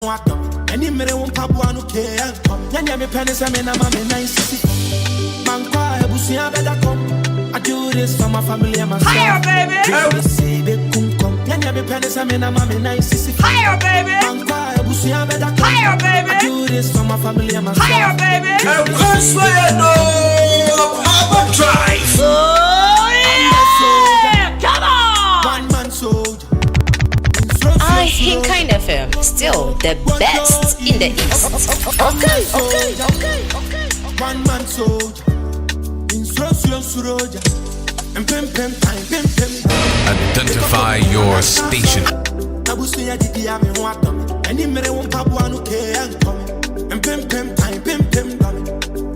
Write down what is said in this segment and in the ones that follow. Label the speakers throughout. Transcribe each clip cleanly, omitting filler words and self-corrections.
Speaker 1: Any mere one pabuano care. Yanya me pennies, I mean, I'm a nice. Mankwa, Busia, better come. I do this for my family and myself.
Speaker 2: Higher, baby!
Speaker 1: Say, they come. Yanya me pennies, I mean, I'm a nice.
Speaker 2: Higher, baby!
Speaker 1: Mankwa, Busia, better come.
Speaker 2: Higher, baby!
Speaker 1: I do this for my family and myself.
Speaker 2: Higher, baby!
Speaker 3: Because we know our drive.
Speaker 2: Oh, yeah! Come on!
Speaker 1: One man soldier.
Speaker 4: Ahenkan FM, still the best in the East.
Speaker 1: Okay. One man soldier. Instruction suroja.
Speaker 3: Identify your station.
Speaker 1: Nabusia didi ya me wato. Any mere won pabuano ke ankom. Pem dami.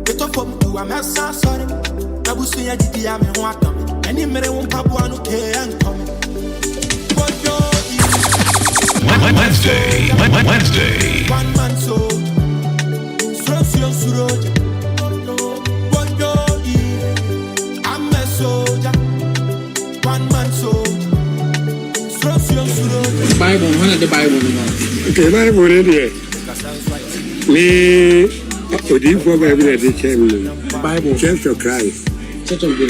Speaker 1: Eto fom tu amasa sorry. Nabusia didi ya me wato. Any mere won pabuano ke ankom.
Speaker 3: Wednesday.
Speaker 1: One man soldier. Instruction suroja. I'm a soldier. One man soldier. Instruction suroja.
Speaker 5: Bible, one of the Bible.
Speaker 6: Okay, Bible ready. Me, Odi for Bible edition.
Speaker 5: Bible.
Speaker 6: Church of Christ.
Speaker 5: Church of God.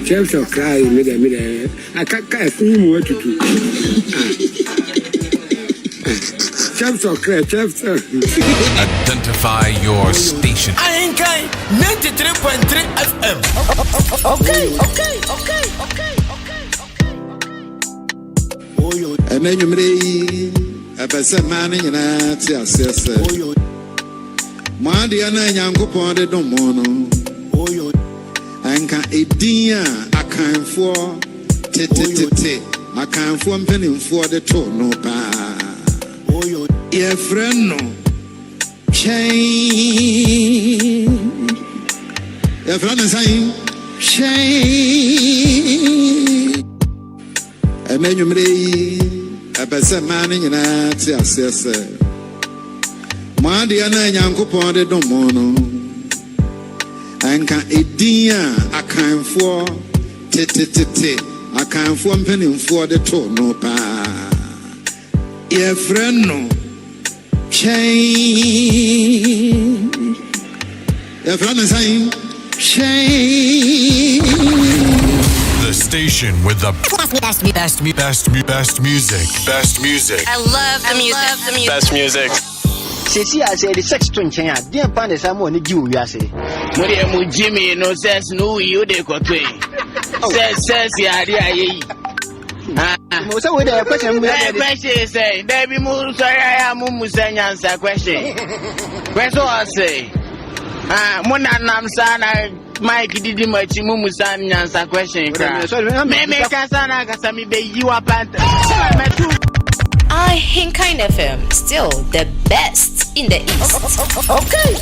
Speaker 6: Church of Christ. Me. I can't see more to do. Church of Christ.
Speaker 3: Identify your station.
Speaker 7: Ahenkan 93.3 FM.
Speaker 1: Okay.
Speaker 8: And then you may have a man in a tear. Mandiana Yanko Ponde Domono. Anka Edia, I can't for Tete. I can't form penny for the tono pa. Your friend no change. Your friend is saying change. And then you may have a man in a tear. Mandiana Yanko Ponde Domono. Anka Edia, I can't for Tete. I can't form penny for the tono pa. Your friend no change. Your friend is saying change.
Speaker 3: The station with the best music.
Speaker 4: I love the music.
Speaker 7: Best music.
Speaker 5: See, I said the sex to Kenya. Dear Pandis, I'm on the Jew, you say.
Speaker 7: Muriamu Jimmy no says no, you de cote. Says, yeah.
Speaker 5: Most of the question we have
Speaker 7: Question say, Debbie Moon, sorry, I am Musan answer question. Question I say, Monanam Sana, Mike did much Mumusan answer question. Maybe Casana Casami, you are panther.
Speaker 4: Ahenkan FM, still the best in the East.
Speaker 1: Okay.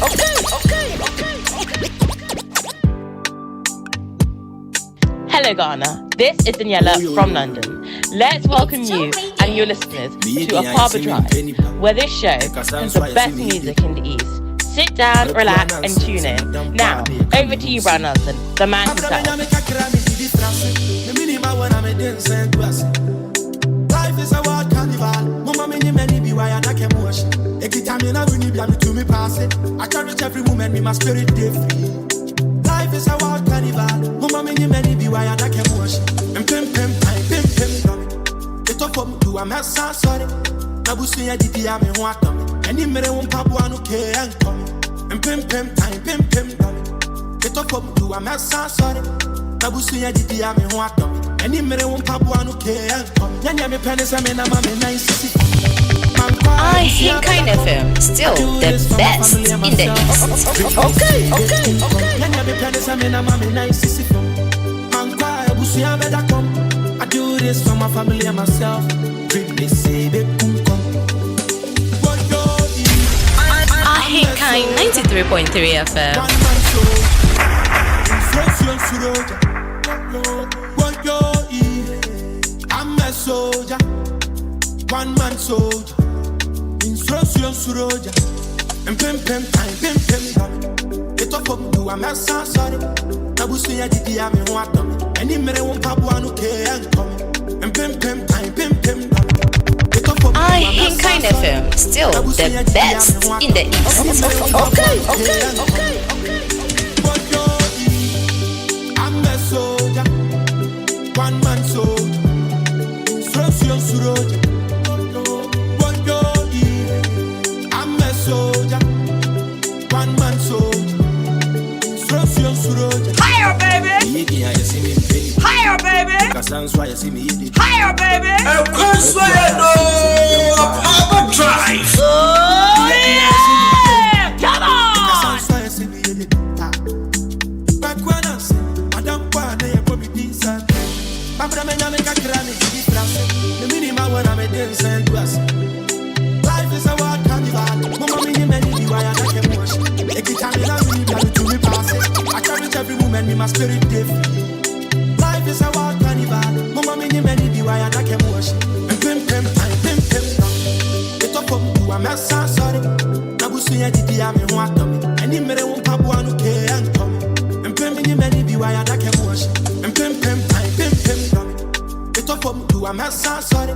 Speaker 9: Hello Ghana, this is Daniela from London. Let's welcome you and your listeners to a Harbour Drive, where this show has the best music in the East. Sit down, relax and tune in. Now, over to you, Brown Nelson, the man himself.
Speaker 1: Life is a wild carnival. Mama many be why I can't wash. Every time you know when you be to me pass it. I cherish every moment, me my spirit day free. Life is a wild carnival. Mama many be why I can't wash. And pim dummy. It's up from you, I'm sorry. Nabusia didi ya me wato. Any mere won pabuano ke ankom. And pim dummy. It's up from you, I'm sorry. Nabusia didi ya me wato. Any mere won pabuano ke ankom. Yanya me pennies, I mean, I'm a nice.
Speaker 4: Ahenkan FM, still the best in the East.
Speaker 1: Okay. Yanya me pennies, I mean, I'm a nice. Mankwa Busia better come. I do this for my family and myself. Really say they come.
Speaker 4: Ahenkan 93.3 FM.
Speaker 1: I'm a soldier. One man soldier. Instruction suroja. And pim dami. It's up from you, I'm sorry. Nabusia didi ya me wato. Any mere won pabuano ke ankom. And pim dami. It's up from
Speaker 4: Ahenkan FM, still the best in the East.
Speaker 1: Okay. I'm a soldier, one man soldier. I'm a soldier, one man soldier.
Speaker 2: Higher, baby. Higher, baby. Higher, baby.
Speaker 3: Drive.
Speaker 2: Oh, yeah. Come on.
Speaker 1: Life is a wild carnival. Mama, me many be why I like emotion. Every time you love me, to me pass it. I cherish every moment, me my spirit dey free. Life is a wild carnival. Mama, me many be why I like emotion. And pim time, pim down. It up from you, I'm sorry. Nabusu ya didi ya me want me. Any mere won't papu anu ke and come. And pim many be why I like emotion. And pim time, pim down. It up from you, I'm sorry.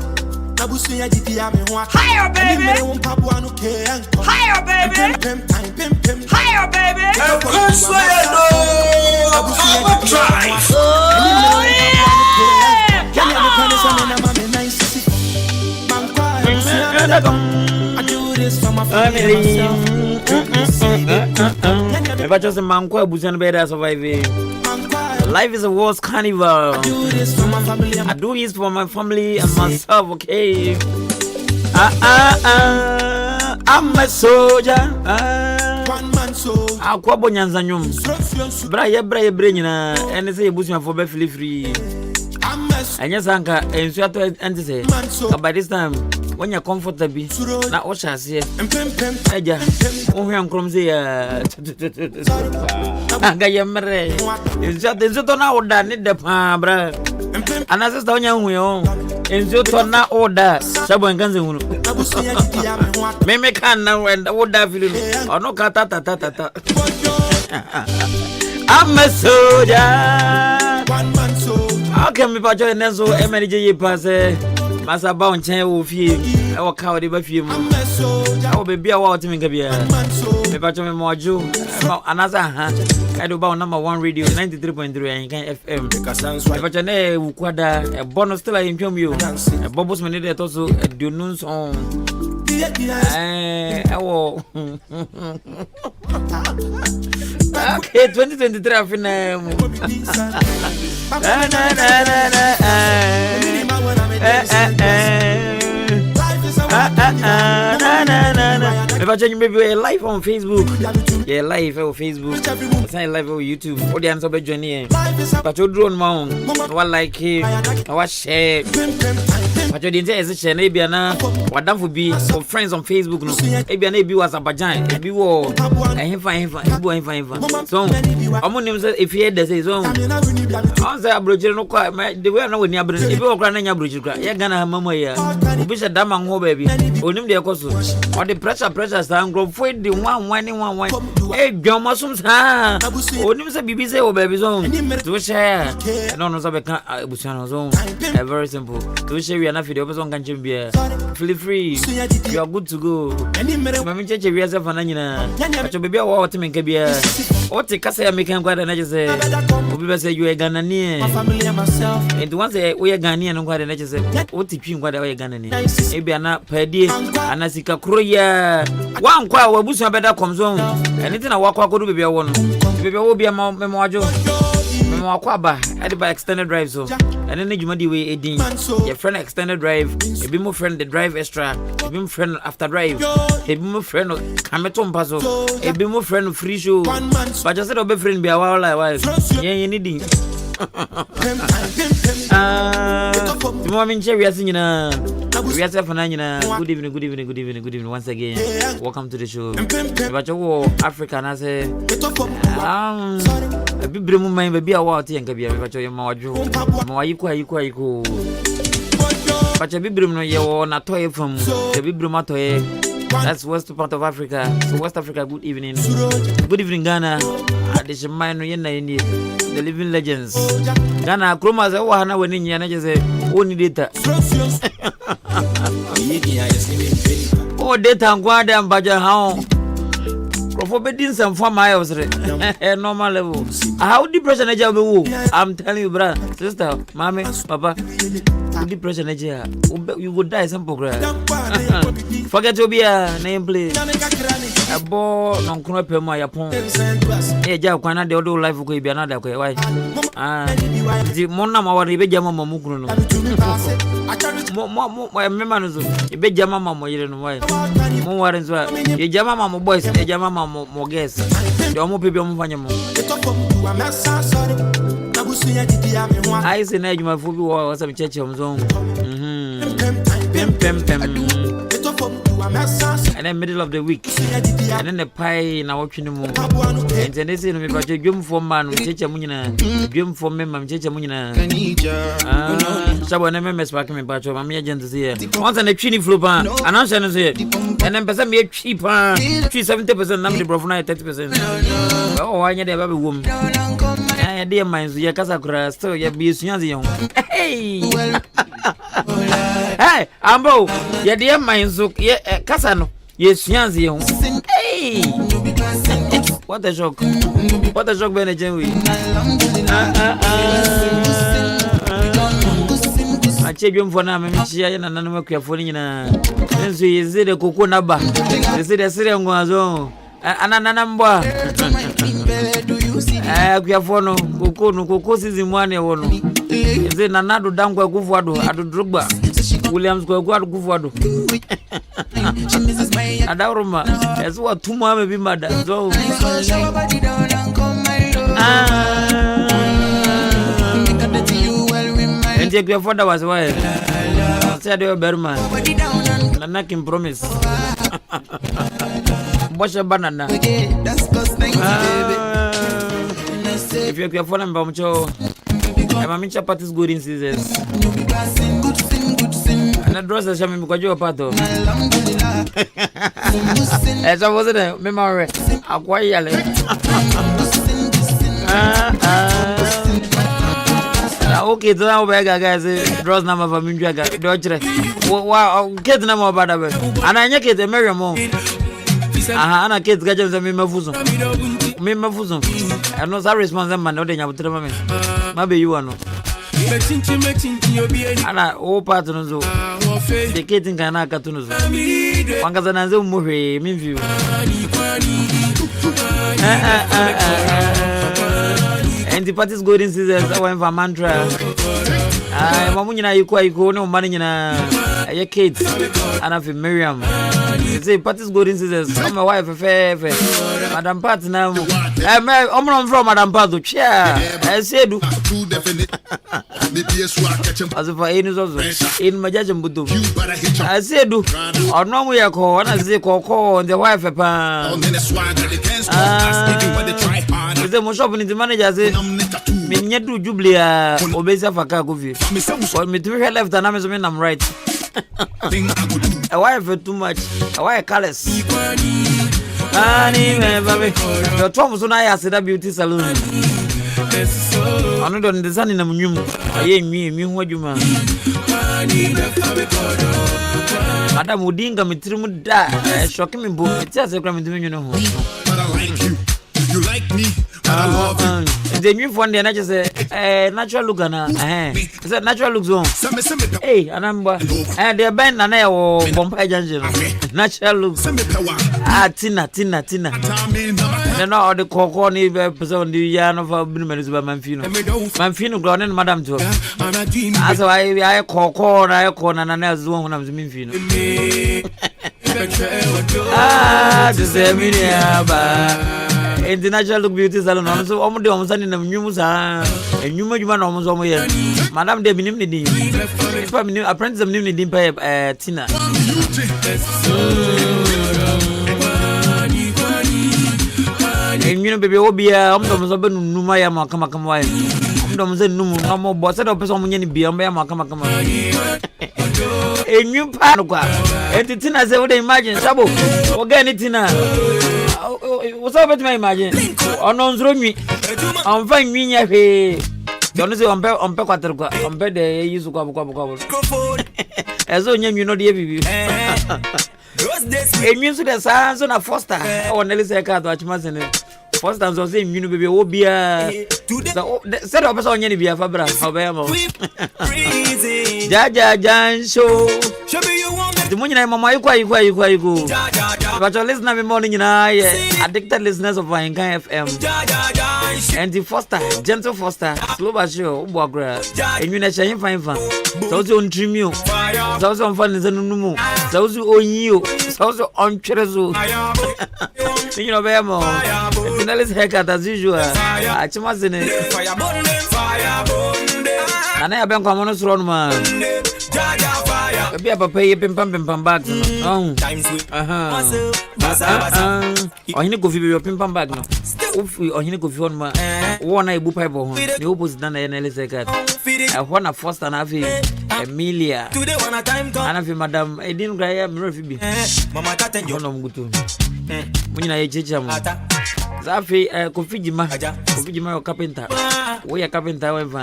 Speaker 2: Higher, baby. Higher, baby. Higher, baby.
Speaker 10: Never just a man who is better surviving. Life is a world's carnival. I do this for my family and myself, okay? I'm a soldier. One man soldier. I'll go on Yanzanyum. Braya Brainina, and say Bushman for Beffley free. And yes, Anka, and so to say, by this time, when you're comfortable, now what shall I say? Eja, oh, I'm clumsy. Gayamere. It's just on our done it, the bra. And as it's down young, we own. It's just on our order. Someone can say, Meme can now and what that feeling or no kata. I'm a soldier. One man soldier. How can we patch an enzo MNJ pass? Massa bound chair will feel our coward by few. I will be a water in Gabia. The patch of more Jew. Another, I do about number 1 radio 93.3 Ahenkan FM. If I can a bonus still in you, a bubbles minute also a dununs on. Okay, 2023 I if I change maybe a live on Facebook, yeah, live on Facebook, sign live on YouTube. All the answer be journey. But you drone mount, what like it, what share. But you didn't say as a share. Maybe na what done for be for friends on Facebook. No, maybe was a bajan, maybe war. I fine. So, I'm gonna say if you had the say so. I say abroad no quite. The way I know when you abroad, if you are crying abroad, you're gonna have mama here. We should damn go baby. Onim de koso. Or the pressure stand grow for the one. Hey, Jomasums ha. Onim say bibi say o baby zone. To share. No sabe kan Busiano zone. Very simple. To share we are not video person can be. Feel free. You are good to go. Mami cheche we asa fananyina. Acho baby wa team nke bia. O te kasa ya make kwada na jese. Obi say you are Ghanaian. And once we are Ghanaian no kwada na jese. O te twi kwada we are Ghanaian. Ebia na padi anasika kroya. Wan kwa wa busu abeda komzo. Anything na wakwa kodu baby wo no. Baby wo bia memo ajo. Memo akwa ba. I by extended drive so. And then you madi we edin. Your friend extended drive. You be my friend the drive extra. You be my friend after drive. You be my friend kameton paso. You be my friend free show. But just said obe friend be a while like yeah you need the morning we are singing we are good evening once again. Welcome to the show. But you Africa and I say a bit brim my baby a while and can be a your mouth. More you but a bit brim no you on a toy from the big brim toy. That's west part of Africa. So West Africa, good evening. Good evening, Ghana. This is mine, the living legends. Ghana, Chromas, Wana, when in Yana, only data. Oh, data and guard and badger how. For bedding some 4 miles, normal level. How depression I'm telling you, brother, sister, mommy, papa, depression you would die some program. Forget to be a name, please. A boy, non crop my upon. A job can do life could be another way. Why? The Monam or the Bejama Mukruno. My members, a Bejama Mamma, you know why. More worries, a Jama boys, a Jama more guests. The Omo people on I say, my food was some church of zone. And then middle of the week, and then the pie in our watching moon. And then they say to me, but you dream for man, we teach a munina, dream for me, I'm teaching munina. So when I remember sparking me, but I'm agent is here. Once and a chini flupan, and I'm saying it. And then person me cheap, 70%, number of 30%. Oh, I need a baby woman. Dear minds, your Casacra, so you're be young. Hey, hey, Ambo, your dear minds, yeah, Casano, yes, young. Hey, what a shock, Benjamin. I check you for now, and another careful in a. Then she is the cocoa bar. They say the Syrian was on. Ananamba. Giafono, Coco season 1 year one. Is it Nanado Dango Guvado, Adu Drugba, Williams Guado Guvado. Adaruma, as what 2 months be mad. So, and take your father was why. Said your Berman, Nanakin promise. Wash a banana. If you're careful and Bamcho, I'm a party's good in scissors. And I draw the shaman because you're a part of. As I was in a memory, I'm quite yelling. Okay, so now we guys draws number for me. Wow, get the number about it. And I get the Mary Mo. Ana kids get them Mimafuzum. I'm not a responsible man, not in your treatment. Maybe you are not. Ana, all partners, the kids in Kanaka Tunuzo. Wankazanazo Murray, Minview. And the party's good in scissors. I went for mantra. Mamuna, you quite go no money in a kids. And I feel Miriam. Say party's good in scissors. I'm my wife, Madam Pat now. I'm from Madam Pat. Chair. I said, as if I also in my judgment. I said, or no, we are called, and I say, call the wife. The most shopping in the manager said, Minyadu Jublia, Obesa Fakagovi. For me to be left, and I'm right. A wife too much, a wife callous. The Thomas and I said a beauty saloon. I'm not on the sun in a room. I ain't me, what you man. Madame Woodinga, me trimu da, shocking me book. It's just a crime to me, you know.
Speaker 3: But I like you. You like me, but I love you.
Speaker 10: The new one, the natural say, natural look, it's a natural look zone. Hey, a number, and they're band and I or Bombay Junction. Natural look. Tina. Then all the cocoa person, the yarn of our minister by Manfino grown and Madame Joe. As I call, I call, and I was one of the Minfino. The same in the natural look beauty salon, so almost the almost in the news, and you might want almost over here. Madame de Binimini, apprentice of Nimini didn't pay Tina. And you know, baby, Obia, Numaya Makamawai. No more boss at a person in Biamba Makamaka. A new panuka. And the Tina said, what they imagine, Sabo, organic Tina. What's up with my imagine? On me. I'm fine, me. Don't say on Pequater, on bed, they use to go. As on you know the baby. A music that sounds on a foster or Nelly Cat, watch Mason. First time so saying you baby will be a set up on any be a fabra. Jaja Jan show. The morning I'm my quite go. But you're listening every morning in addicted listeners of Ahenkan FM. And the foster, gentle foster, slow but sure, Bogra. And you know, fine fun. So on trim you. So on fun is a no. So on you. So on Cherezu. You know, Bemo. Finalist haircut as usual. I must in it. And I have been common run man. Be a pay pim pam bags. Oh, or he go for your pim pam bag. No, or he go for one I boop pipe. The opposite than an Elizabeth. I want a first and have Emilia. And have Madame. I didn't cry. I'm refugee. Mama, you know, good too. When I jam. Zafi, Kofijima, carpenter. We are carpenter, however.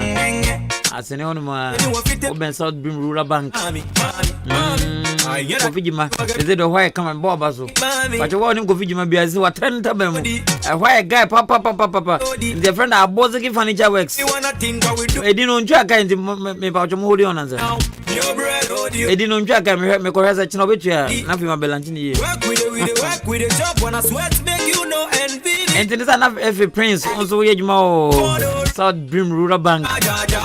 Speaker 10: As an ornament, open South Brim Rural Bank. Kofijima, is it why I come and bob us? But you want him Kofijima be as you attend to them. Why a guy, papa, their friend are both give furniture works. I didn't track me about your moody on answer. I didn't track me because I know which nothing my Belantini. Work with a job when I sweat make you know envy. And there is enough every prince also we South Brim Rural Bank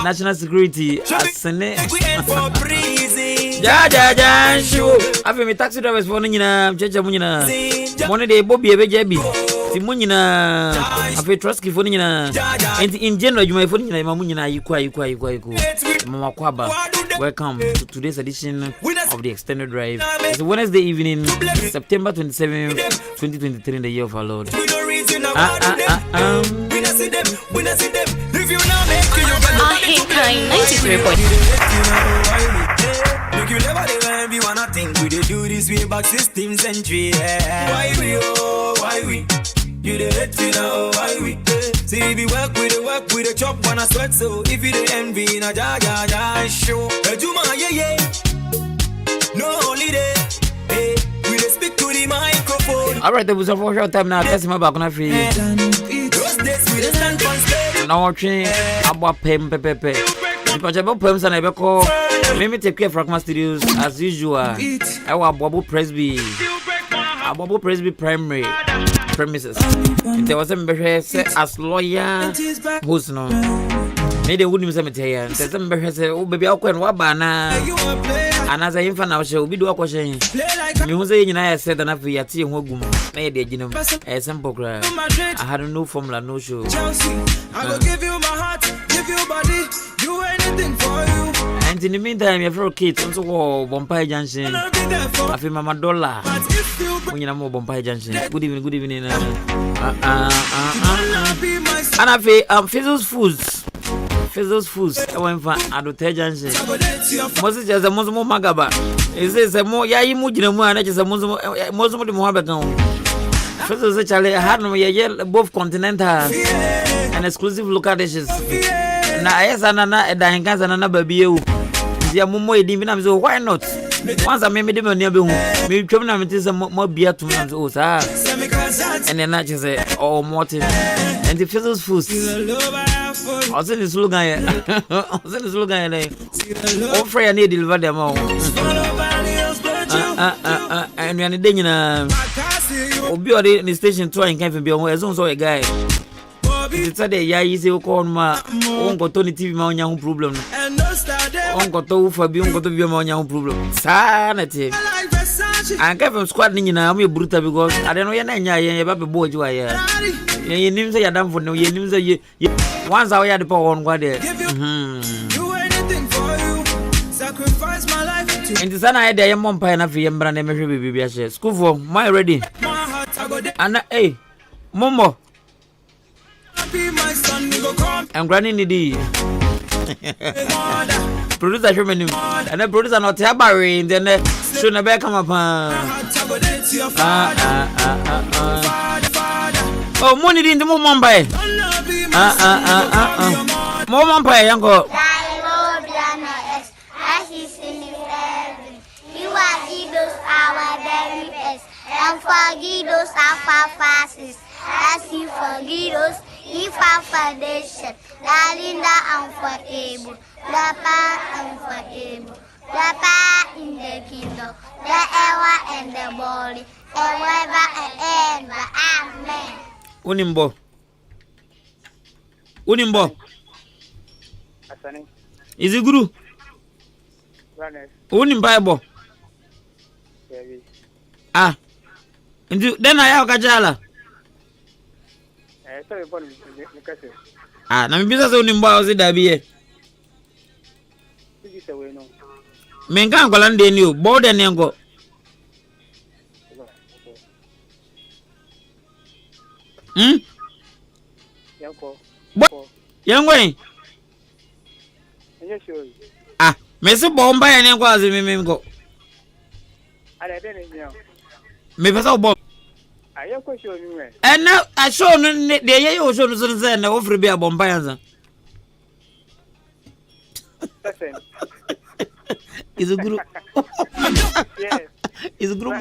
Speaker 10: National Security Asene Ja show afi me taxi drivers for nyina checha munyina money dey bobi ebejebi ti munyina afi trustee for nyina and in general you my for nyina ma munyina yiku mama kwaba. Welcome to today's edition of the Extended Drive. It's Wednesday evening, September 27, 2023 in the year of our Lord.
Speaker 4: Ahenkan 93.9.
Speaker 2: You never be one thing. We do this way back 16th century. Why we? You the hate to know why we? See if you work with the chop when I sweat. So if you the envy, na ja show. Juma yeah. No holiday. Hey, we dey speak to the microphone.
Speaker 10: All right, there was a short time now. Test my back on a free. Now watching about pepe. But about poems and I call. Maybe take care from my studios as usual. I want Bobo Presby Primary Premises. There was a member say as lawyer who's no. Maybe wouldn't cemetery. There's a member say, oh baby, I'll go and and as I infant now shall be do a question. Music I said enough for your tea and wogum. Maybe you a simple cry. I had no formula, no show.
Speaker 2: I will give you my heart, give you body, do anything for you.
Speaker 10: And in the meantime, your fellow kids also go Bombay Junction. I feel Mama Dollar. When you're more Bombay Junction. Good evening. And I feel Fizzles Foods. I went for Adote Junction. Moses just a Muslim Magaba. It says a more Yamujina, and it's a Muslim Mohammed. Fizzles actually had no both continental and exclusive local dishes. Na esa na Ahenkan na baby you. Dia mumo edin na so why not? Once I made them near be hu. Me twem na me say more beer to na so sa. And then I just say oh Martin and the Fizzles Foods. Also the slogan like oh free need deliver them all. And when the day na obi odi the station to Ahenkan Fm be on so a guy. It's a day, yeah, easy to call my uncle Tony TV, my own problem. Uncle to for being got to be my own problem. Sanity. I came from squatting in a brutal because I don't know your name, yeah, baby boy, you are here. You names are done for no, you names are once I had the power on what there. Do anything for you, sacrifice my life. And the son I had a young pine of your brand and baby. School for my ready. And hey, Momo. I'm granny needy. Producer Sherman and the producer not Tabari, then soon a bear come upon. Oh, money in the Mumbai. Mumbai, uncle.
Speaker 11: and forgive those our fathers, as you forgive us, if our foundation, Lalinda unforgivable, Papa unforgivable, Papa in the kingdom, the hour and the body, and wherever and ever. Amen.
Speaker 10: Unimbo. Is it guru? Bible. Ah. Then I have Kajala. Ah, na mbisa so nimbo o se da bi menga ngola ndeni o bode ne ngo yango ah mesi bomba ya ne ngo azi mimi ngo me pesa o bomba ena a show no de ye o show no so na o free be bomba yanza is a group yes is a group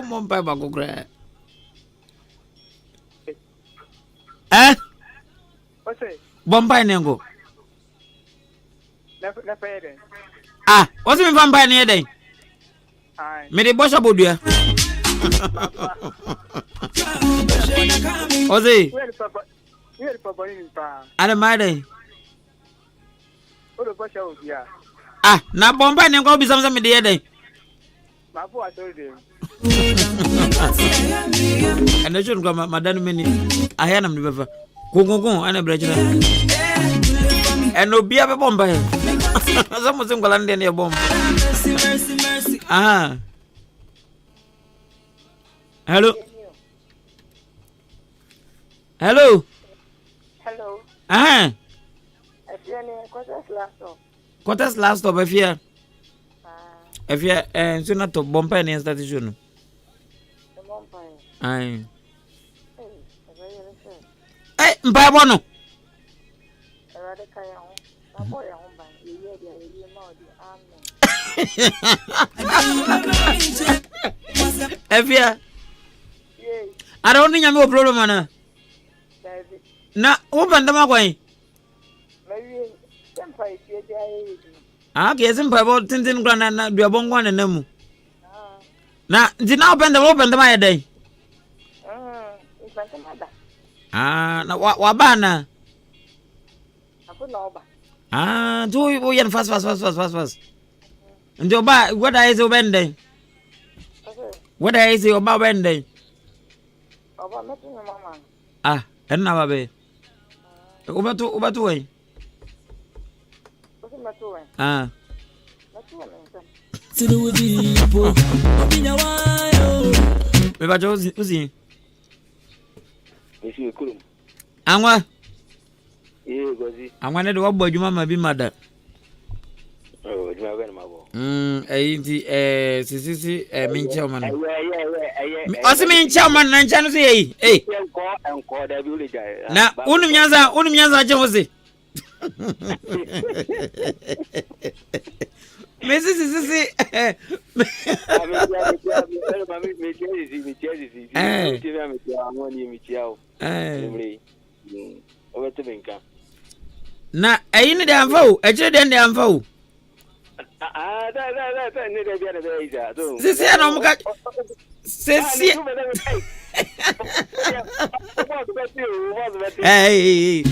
Speaker 10: mom pa ba go gra bomba nengo na pede ah o se me bomba ne den me de bosha bodua Ozi. Ada made. Ah, na bomba ne ko bisam me de den. Mafu atode. Ana jun ko madanu meni. Ahia nam ne befa. Gongongon ana brejina. Eno bia be bomba. Azamu zingala ndene ya bomba. Ah. Hello. Hello.
Speaker 12: Hello.
Speaker 10: Ah.
Speaker 12: Quarters
Speaker 10: last stop Efia. Efia so na to bompa ni station.
Speaker 12: Bompa.
Speaker 10: Ai. Eh, mpa bono.
Speaker 12: Erade kaya ho. Abo ya ho ban. Ye dia ma odi.
Speaker 10: Amen. Efia. I don't think I'm no problem, Anna. Na, open the magway. Ah, yes, and Pablo Tintin Granana, do a bon one and them. Now, did not open the my day. Ah, now what banner? Ah, do you fast. And your ba, what is your bending? What is your ba bending? Ah, and now babe. Ubatu way. Ah. Beba Josie, Uzi. Angwa. I wanted to walk by Juma, my be mother. Oh, Sisi, mean chairman. Also mean chairman and channel say, eh. Now, Unimyaza Josie. Mrs. Na ayini de amfo, eje de amfo. Sisi ana muka. Sisi. Hey.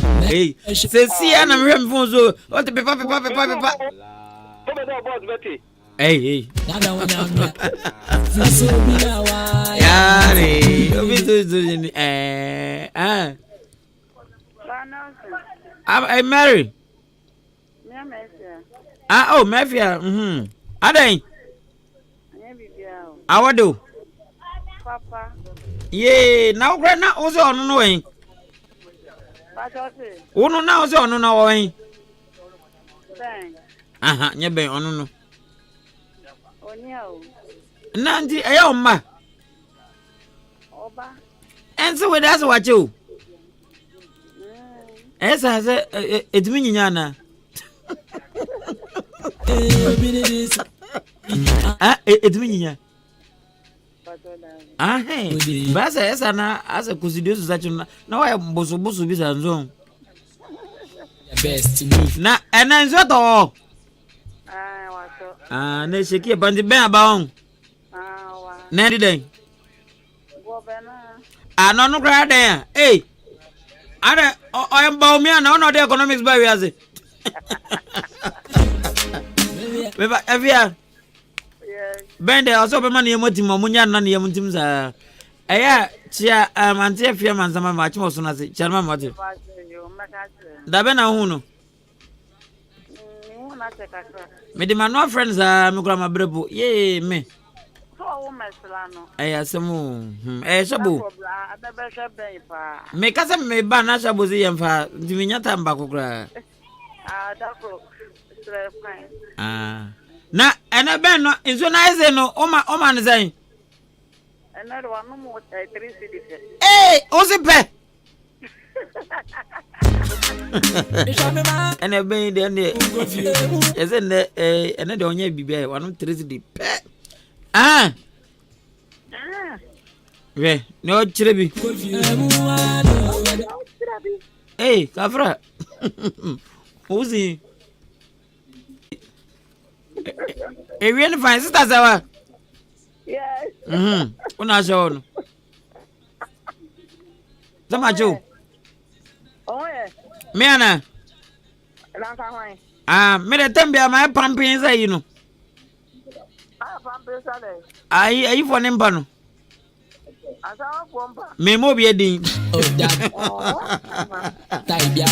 Speaker 10: Sisi ana mrem funzo. O te pepa. Hey. Yari, obi I'm married. Ah, oh, Mafia. Adai. How do?
Speaker 12: Papa.
Speaker 10: Ye, now grandma also on knowing. Uno now also on knowing. Aha, nyebe on no. Nanti ayo ma.
Speaker 12: Oba.
Speaker 10: And so that's what you. Esa se etimi nyinyana. Ah, etimi nyinya. Ah, hey. Basa esa na asa kusidio such na wa boso bisa nzo.
Speaker 13: Best
Speaker 10: na ena nzo to. Ah, na sheki bandi ben abaon. Na di den. Ah, no kra den. Eh. Are o em ba mi na no the economics ba wi ase. Me ba evia. Ben de also be man ye motim munya na ye motim sa. Eya chia amante afia mansama ma chimo so na se. Charma mate. Da be na hu no. Me de my friends me kura ma brebo. Ye me. Eya semu. Shabu. Me kasa me ba na shabu zi yemfa. Ndiminya tamba kokura. Na ena ben no inso na eze no oma ne zain.
Speaker 12: Ena do anu mo 3 cedi.
Speaker 10: Osi pe. Ena ben de ne. Eze ne ena de onye bibia wanu 3 cedi pe. We, no chirebi. Kafra. Ozi. We no fine sister sawa.
Speaker 12: Yes.
Speaker 10: Una show no. Zama jo.
Speaker 12: Yeah.
Speaker 10: Me ana. Me de tembia my pumping say you know.
Speaker 12: Pumping say.
Speaker 10: Ai for nemba no. Me mo bi edin.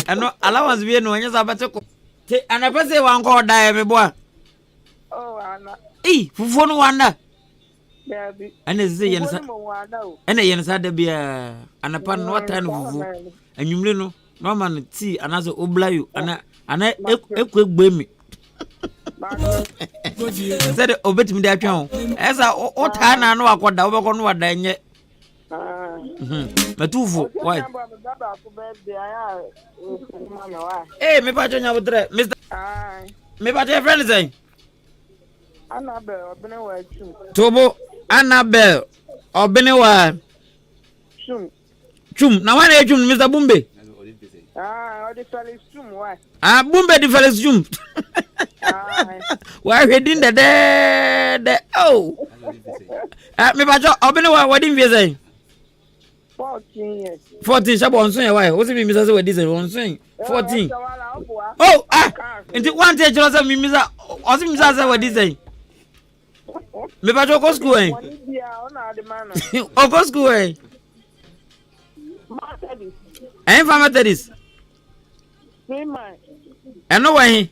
Speaker 10: Ano allowance bi no anya sabate ko. Te anapese wan ko da me boa.
Speaker 12: Ana.
Speaker 10: Fufu no wanda.
Speaker 12: Baby.
Speaker 10: Ana ze yen sa. Ana yen sa da bia anapa no wata no fufu. Anwumle no no man ti anazo oblayo ana ekwegbe mi. Said obetimi da atwa. Esa o ta na no akoda obekọ no wada nye. Matufu, why? Me pacho nya budre, Mr. Me pacho friend say.
Speaker 12: Annabelle, Obenewa Chum.
Speaker 10: Tobo, Annabelle, Obenewa Chum. Na wana e Chum, Mr. Bumbe.
Speaker 12: The Felix Chum, why?
Speaker 10: Bumbe the Felix Chum. Why we din the oh. Me pacho Obenewa what din we say?
Speaker 12: 14 years.
Speaker 10: 14 shabo on swing why? What's me Mr. What this on swing? 14. Into one day just me Mr. Osi Mr. What this say? Me pacho go school eh? O go school eh? Farmer Teddy's. I know why.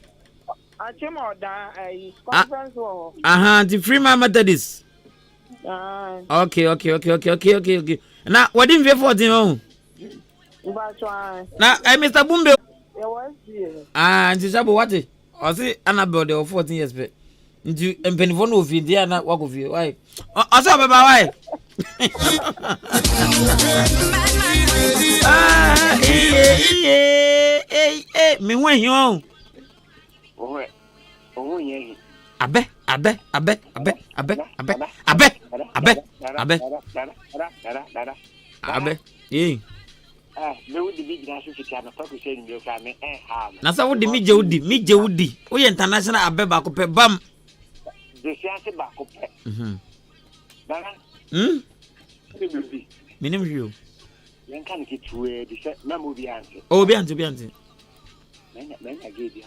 Speaker 12: I came out conference
Speaker 10: the free Mama Teddy's. Okay. Now, what didn't we 14 on? Now, Mr. Bumbe. And Sabo, what? I see Annabelle, they were 14 years. But you and Penifon of Indiana, walk of you. Why? I saw my wife. Me when you on. Abe.
Speaker 7: Me would be national to focus in your family and harm.
Speaker 10: Nasa would me Jody. We international abe back up bam.
Speaker 7: The chance back up.
Speaker 10: Minim you.
Speaker 7: Then can get to the memo be answered.
Speaker 10: Oh, be answered.
Speaker 7: Men I gave you.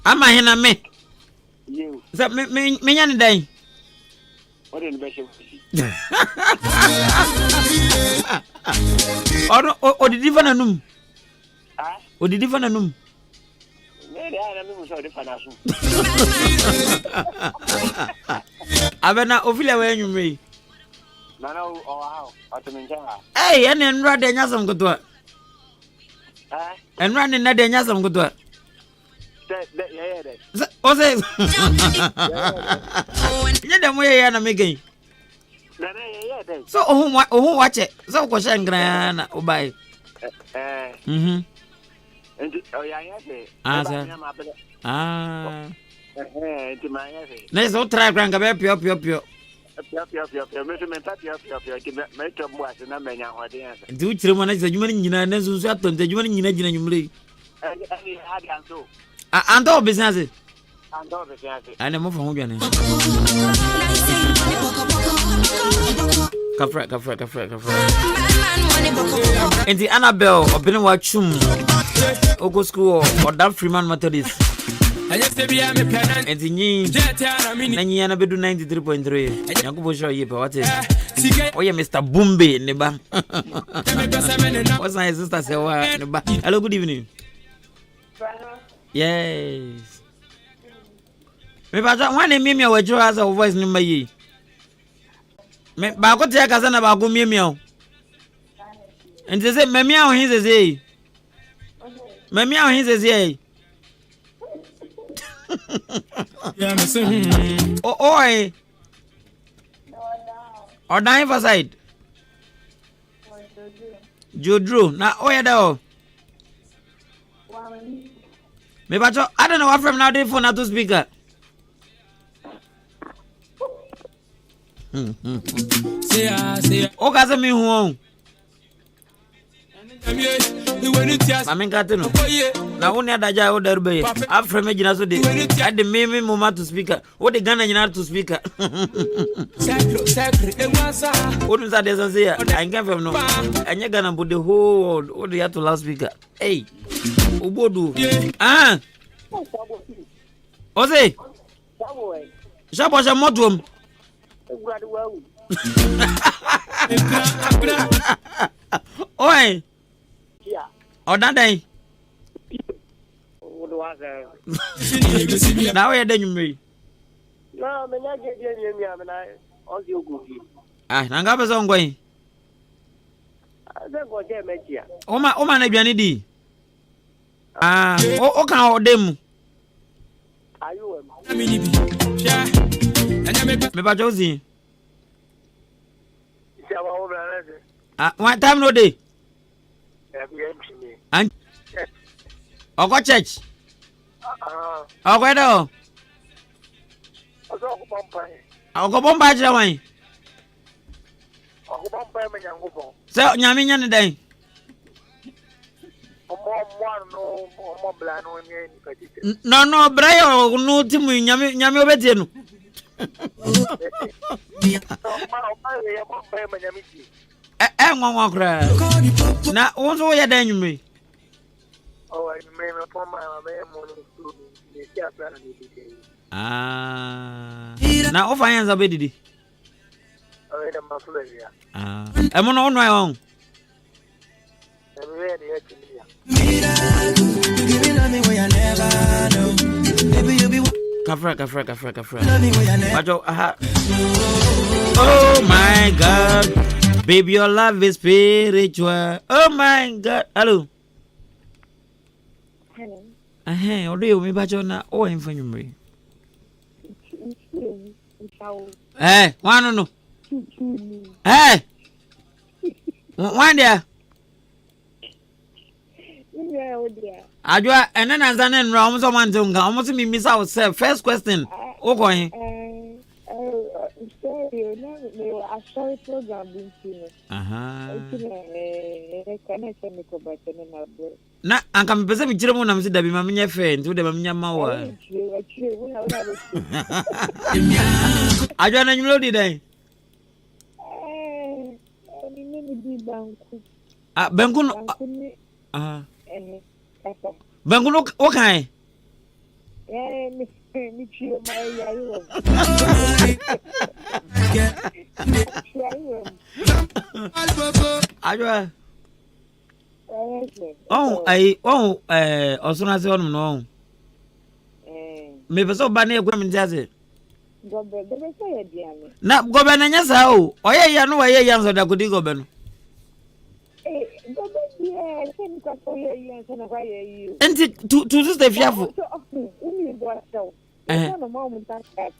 Speaker 10: Am I in me?
Speaker 7: You.
Speaker 10: So me yan day.
Speaker 7: What in the best?
Speaker 10: Or the different anum. Or the different anum. Abena ofile when you may.
Speaker 7: No, oh, wow.
Speaker 10: Hey, and run the Yasam Gotua. And run in the Yasam Gotua. O say, you don't way and making. So, who watch it? So, question grand, obey. And oh, yeah, let's all try grand pure. Do you manage the human and then so happen the human in a and all business. And I'm from Hogan. Kafra. And the Annabelle or been watching Ogo School or that Freeman Methodist. And the new Nanyana Bedu 93.3. Yakubo show you what is. Oh, yeah, Mr. Boombe, neba. What's my sister say? Hello, good evening. Yes. Me ba one me we jo as a voice number yi. Me ba ko tia kasa na ba go me o. Enti say me o hin say. Me o hin say. Yeah, me say. Oh, oi. Or dying for side. Jodro. Na oh yeah da. Me ba jo I don't know what from now dey phone to speaker. Say o ka se mi hu Mami katino na woni adaja o darbe afre me gina so de ade me mama to speaker o de Ghana gina to speaker o dun sa de so say I can fam no anya Ghana but the whole world o de to last speaker hey obodu o say Shabo sha motom Oi. Yeah. Oh, that day. Now we are done me.
Speaker 13: No, me na get you me am na all you go.
Speaker 10: Ah, na nga person going.
Speaker 13: I go there me kia.
Speaker 10: O ma na aduane di. Ah, o kan o dem.
Speaker 13: Ayu
Speaker 10: me ba Josie.
Speaker 13: Ah,
Speaker 10: one time no day. And go church. Go do. Go bomba jawan. So nyame nya ne den. No brayo no timu nyame obetie no. Nwa kra na wonso wo ya dan nwume na o fa yan za bedidi emo no no ayon Kafra. Oh my God, baby, your love is spiritual. Oh my God, hello. Hello. What do you mean by na? Oh, I'm from you. One no. Hey, one there. Ajua enen anzane nra omo so man tunga omo so mi miss out self first question o ko yin
Speaker 12: sorry program bin
Speaker 10: na anka me pese mi kire mo na me dabi ma menye fe nti de ma menya ma wa ajua na nyulo di dai banku no banku no o kan
Speaker 12: mi chio mai yayo
Speaker 10: ajua osuna se onu no me pese oba na ekwa mi ase
Speaker 12: gobe so ye diame
Speaker 10: na gobe na nya sa o oye ya no oye ya nso da kodi gobe no
Speaker 12: gobe ye sen ka so ye ya sen ka ye you
Speaker 10: enti tu sister fiafo
Speaker 12: umi do aso no ma mu ta ka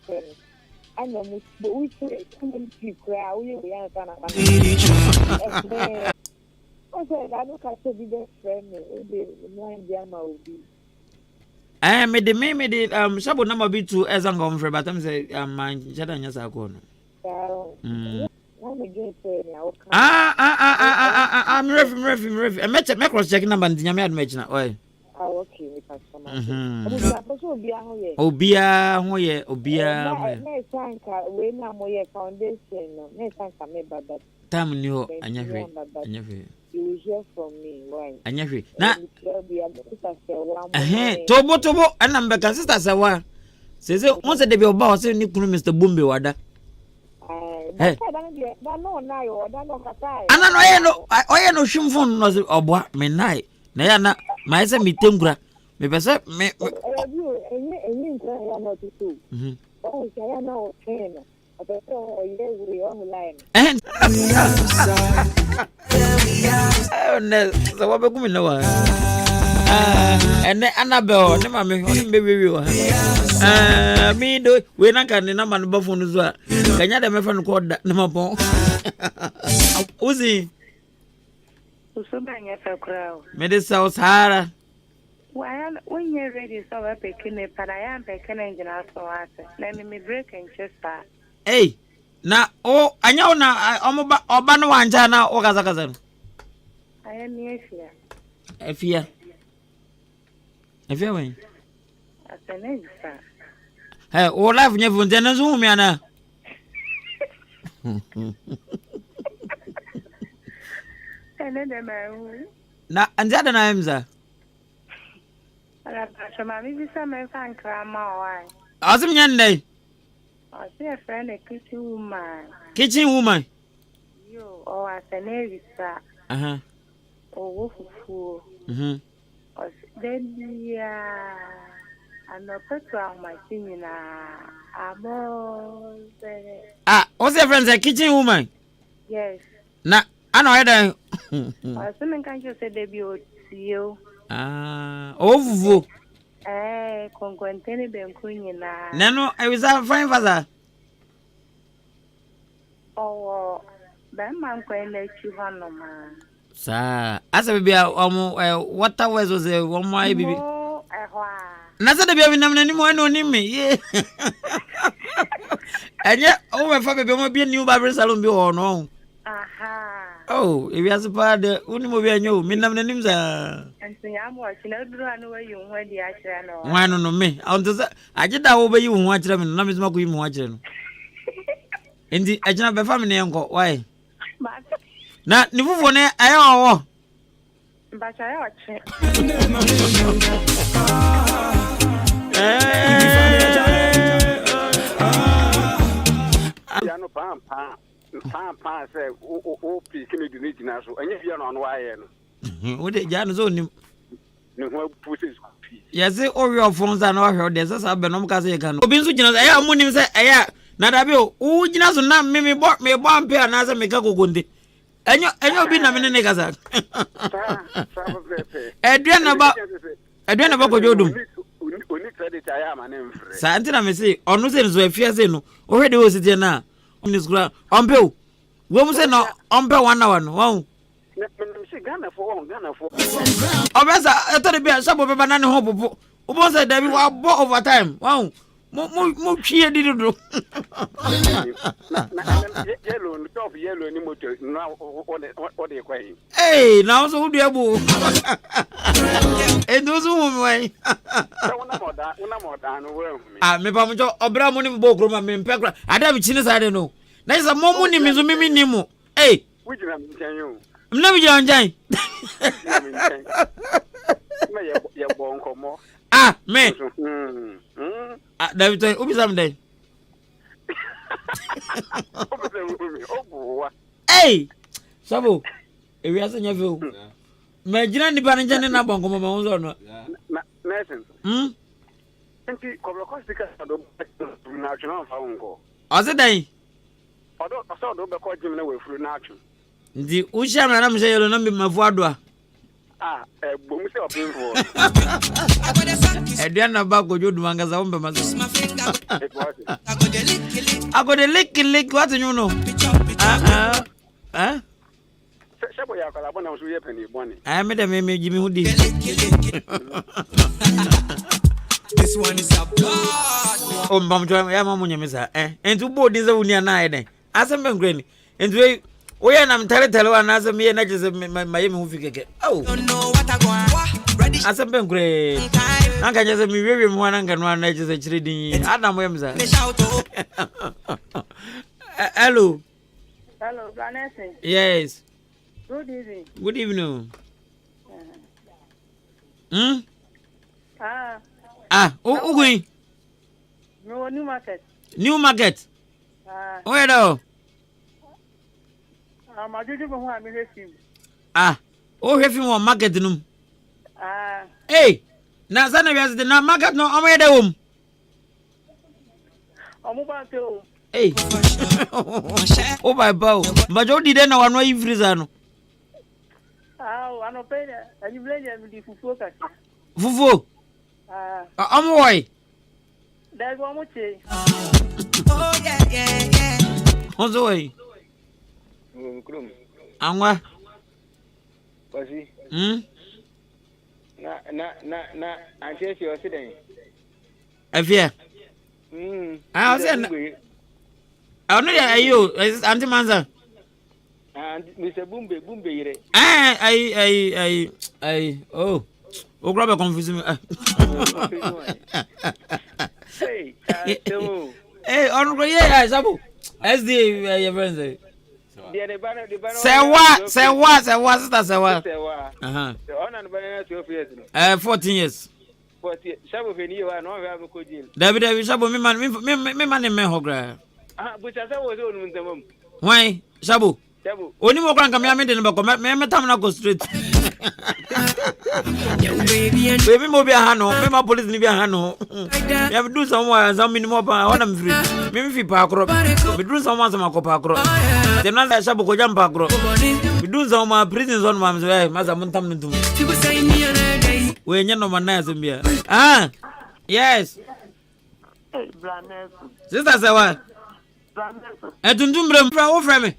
Speaker 12: ana mu bo uche kumti kra uye ya sana okay I look at the best friend the mind jama obi
Speaker 10: me de shabo na mabi tu ezanga omfre but am say man chada nya sa ko no I'm ready. I met a cross checking number and the Yamad Machina. Oh,
Speaker 12: okay, we can come out.
Speaker 10: Obia,
Speaker 12: Next time, we know more foundation. Next time, come about that.
Speaker 10: Tam new, and you
Speaker 12: will hear from me. Why?
Speaker 10: And you now, Tobo, and I'm back, sister Sawa. Says it once a day, your boss, and you could Mr. Boombi Wada. I no shimfon was a boy, me night. Nayana, my son, me timbra. Me pesa, me. And so what about me no one? And Annabelle, no mammy, baby. Me do, we're not going to number the buffon as well. Can you have a friend called that number? Uzi. Medicine Sahara.
Speaker 14: When you're ready, so I'm picking it, but I am picking engine out for us. Let me break and just start.
Speaker 10: Hey, now, oh, I know now, I'm about Obano and Jana or Kazakazan.
Speaker 14: I am here.
Speaker 10: If you're going,
Speaker 14: as an extra.
Speaker 10: Hey, all life never done a zoom, Yana. Now, and that name's a.
Speaker 14: Maybe some fan grandma.
Speaker 10: Awesome, Yande.
Speaker 14: I see a friend, a kitchen woman.
Speaker 10: Kitchen woman.
Speaker 14: You, or as an extra. Or fool. Then, I'm not put on my singing.
Speaker 10: What's your friend, a kitchen woman?
Speaker 14: Yes.
Speaker 10: Nah, I know I don't.
Speaker 14: Someone can't just say debut to you.
Speaker 10: Oh,
Speaker 14: Conquentini Benquina.
Speaker 10: Nano, I was a fine father.
Speaker 14: Oh, that man can let you on, man.
Speaker 10: Sir, as a baby, what was a one my baby? Nothing to be having anymore, no, me, yeah. And yet, oh, my father be a new barber salon, be or no. Oh, if you have a part, only movie I knew, me never names are.
Speaker 14: And so I'm watching. I don't know you when the action.
Speaker 10: Why no me? I get that over you and watch them and not smoke him watching. Indeed, I cannot be family uncle. Why? Not new one, I owe.
Speaker 14: But I watch it.
Speaker 15: Pam said, oh, please, can you do it now? And if you're on wire,
Speaker 10: what did Jan's own?
Speaker 15: No, pushes.
Speaker 10: Yes, all your phones are not heard. There's a Benom Kazakan. Obinsu, I am winning, say, I not a bill. Oh, you know, not me bought me a bomb pair and as a Mikago Gundi. And you've been a minute, Niggas. Adrian about Jodum. Santina may say, or no sense where Fiasino already was it now. On this ground, on bill. Woman said no, on bill 1 hour. Wow.
Speaker 15: Ghana for.
Speaker 10: Oh, I thought it'd be a suburb of banana hope. Who said that we were bought over time? Wow. More cheer did you do?
Speaker 15: Yellow, top yellow, any motor. Now, what are you crying?
Speaker 10: Hey, now so do you? And those who way. Ah, me Pamujo, Obramonim Bogrum, and Pekra. I don't have I don't know. There's a more money, Miss Mimimo. Hey,
Speaker 15: which I'm telling you.
Speaker 10: I'm never young Jane. Ah, man. David, who is someday? Hey, Sabu, if you have a view, Major Niparan and Abon, come on,
Speaker 15: Nathan. Thank you, Cobracostica, national phone.
Speaker 10: As a day.
Speaker 15: I saw the court him away through nature.
Speaker 10: The Usham and I'm saying, number my father.
Speaker 15: Ah, a boom of info.
Speaker 10: Adrian Abago, you do Mangas on my I got a lick, what do you know? I made a meme, Jimmy Woody. This one is a blood. Oh, Mamma, Missa, and two bodies of Unia night. Asem ben greni. And we am tell one as a me and I just my movie keke. Oh. Don't know what I want. Asem ben greni. I can just me very one and one I just reading. Adam Wemza. Hello.
Speaker 14: Hello, Vanessa.
Speaker 10: Yes.
Speaker 14: Good evening.
Speaker 10: Good evening. Who going?
Speaker 14: No, New Market.
Speaker 10: New Market. Where though?
Speaker 14: I'm a judge from one million.
Speaker 10: Oh, have you one market no? Hey, now Sana has the market no. I'm at home.
Speaker 14: I'm about to.
Speaker 10: Hey, oh my bow, but you didn't know one way you freeze. I know
Speaker 14: pay and you blame me for focus.
Speaker 10: Fufu. I'm away.
Speaker 14: That's one more thing.
Speaker 10: Oh, yeah. What's the way? And what?
Speaker 16: Was he? Na, I guess you're sitting.
Speaker 10: I fear. I was saying, I don't know you, Auntie Manza.
Speaker 16: And Mr. Boombe.
Speaker 10: Oh, grab a confusing me. Hey, on yeah, Sabu. As the your friends say. Say what? Uh-huh. 14 years.
Speaker 16: 40. Sabu for you are not have a good deal.
Speaker 10: David, Sabu, me man in Mehogra.
Speaker 16: But I was on the mum.
Speaker 10: Why, Sabu? Only more grand come here, me tamna go straight. Baby, mo be a hano, me ma police ni be a hano. You have do someone some minimum on am free. Me fi park road. We do someone some park road. Dem na Sabu ko jam park road. We do some prison on mam say, maza mun tam ntum. We nya no man na asembia. Yes. Sister say what? Etundum brem fra wo fra me.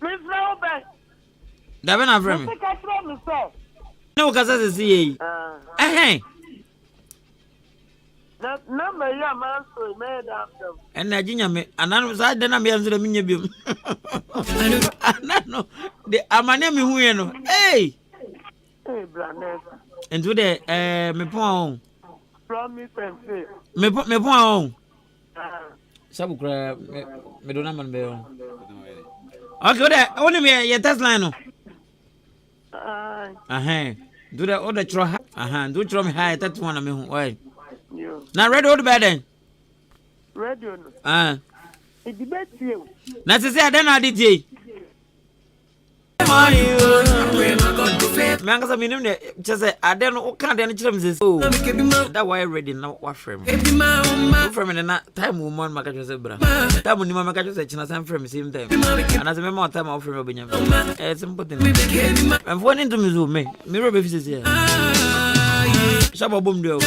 Speaker 14: Me flow back.
Speaker 10: Dabe na fra me. No kasa se see.
Speaker 14: Number ya man so me da am.
Speaker 10: En na ginya me anan sa de na me yanzu da minya biom. Anano de amane me hu ye no. Hey
Speaker 14: Blanes.
Speaker 10: And today me pon.
Speaker 14: Promise and say.
Speaker 10: Me pon. Sabu kra me do na man be on. Okay, there. Only me your test line no. Do the order tro. Do tro me high that one me hu. Why? Now ready all the bed then.
Speaker 14: Ready no. It debate you.
Speaker 10: Na se say then I did ye. Me anga minim ne che say ade no ka de no kirem se so that why ready now what frame frame na time woman maka che say bra time ni mama ka che say china sam frame same time and as me more time of frame obenya simple thing I'm phone into me zo me robe fi say shabo bom do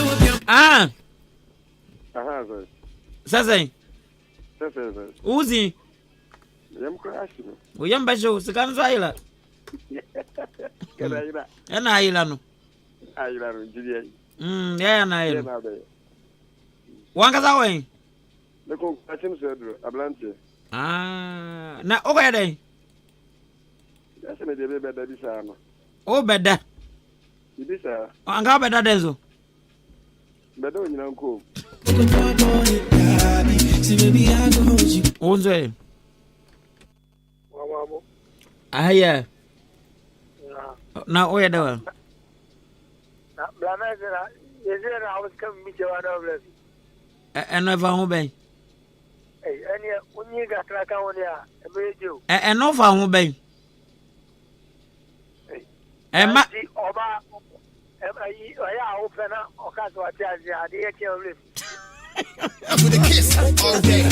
Speaker 10: Sasa Uzi
Speaker 16: Yam crash.
Speaker 10: We yam basho sikan zaila. Ena aila no.
Speaker 16: Aila no Julia.
Speaker 10: Yeah na aila. Wanga za wen?
Speaker 16: Le ko atim sedro ablante.
Speaker 10: Na o ga dey.
Speaker 16: Ese me de be beda bisa no.
Speaker 10: O beda.
Speaker 16: Bisa.
Speaker 10: Anga beda dezo.
Speaker 16: Beda onyina nko.
Speaker 10: Onze. Aya. Na oya dawa.
Speaker 13: Na blana zera. Yezera I was coming to you over.
Speaker 10: No fa ho ben.
Speaker 13: Any unyi ga kraka woni a ebeju.
Speaker 10: No fa ho ben. Ma
Speaker 13: oba oya ofena okazo ati ade yake over.
Speaker 3: With a kiss all day.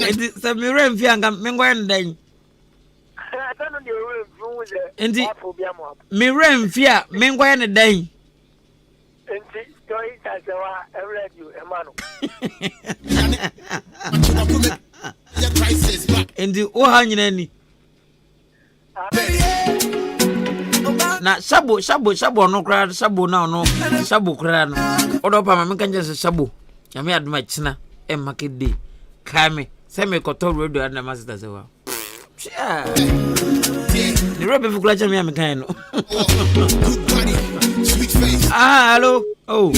Speaker 10: It is a mirror and fianga mengwen den. Enti me rem fia me ngwa ne dan
Speaker 13: enti toy tasewa every emanu
Speaker 10: enti o ha nyina ni na shabo no kra shabo na no shabo kra no odo pa ma me kanje shabo ya me aduma china e makede kai me Say me koto radio and master say wow. Yeah. The rubber for clutch me am kind. Ah, hello. Oh.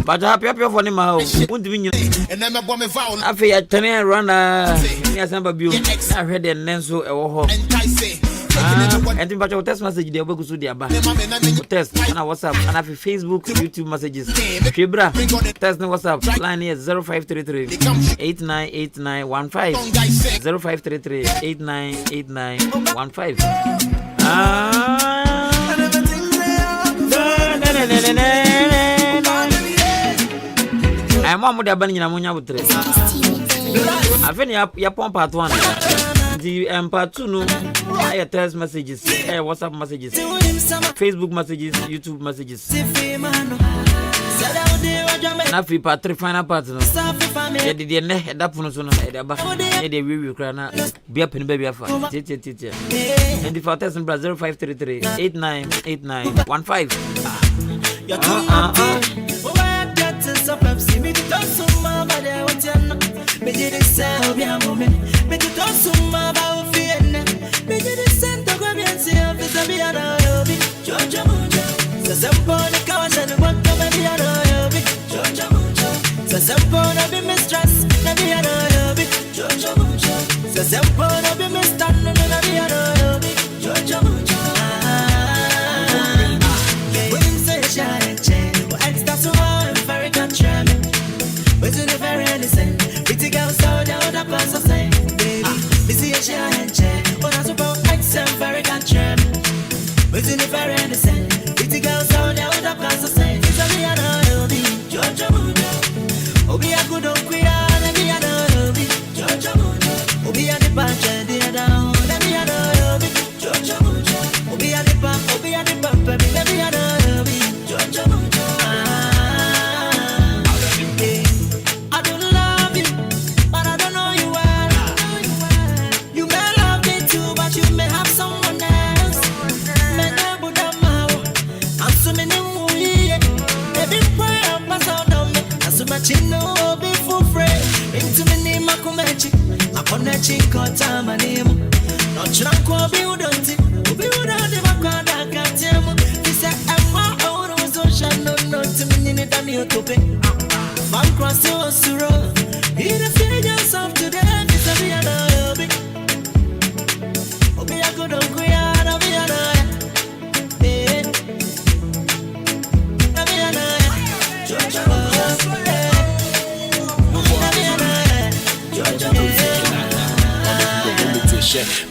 Speaker 10: But happy for him how. Won't be and then my bomb foul. I feel at 10 run yes I'm I heard the nenso e wo ho. And in batch text message dey obeku so dey aba. Text na WhatsApp and have Facebook, YouTube messages. Kebra text na WhatsApp line is 0533 898915 0533 898915. I'm one with the banning in Amunia with tres. I've been your pump part 1. The part 2 no. I text messages, WhatsApp messages, Facebook messages, YouTube messages. Na free part 3 final part no. Ya di de ne da puno so no e da ba. Ya de we kra na bia pen ba bia fa. Tete. And the for text number 0533 898915.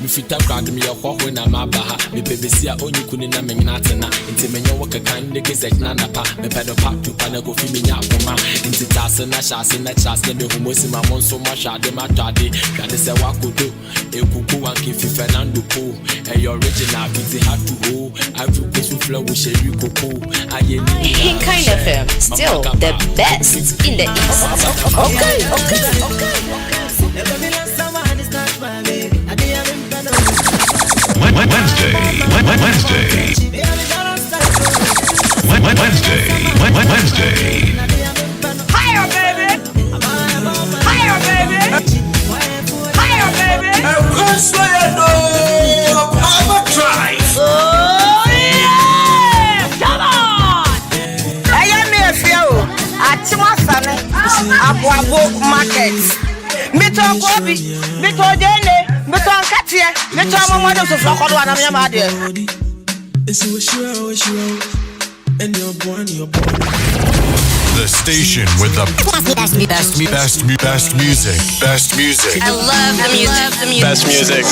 Speaker 17: Me fita crowd me your when I'm a baha. Me BBC only couldn't na me natana. Into me your work a kind of gazette nana pa. Me pedal park to panago for me ya for ma. Into Tassana Shas and that Shas and the Homos in my mon so much at the matadi. Got to say what could do. A cuckoo and give you Fernando Po. And your original busy had to go. I will go to flow with Sherry Coco.
Speaker 4: Ahenkan FM, still the best in the East. Okay.
Speaker 18: Wednesday. Higher, baby. I'm going to drive. Oh, yeah. Come on. I am here for you. At Chimasane, Abuabo Market. Mito Kobi, Mito Dene, Mito Katia, Mito Mamado to Flocko and Yamadi.
Speaker 3: The station with the best music.
Speaker 4: I love the music.
Speaker 3: Best music.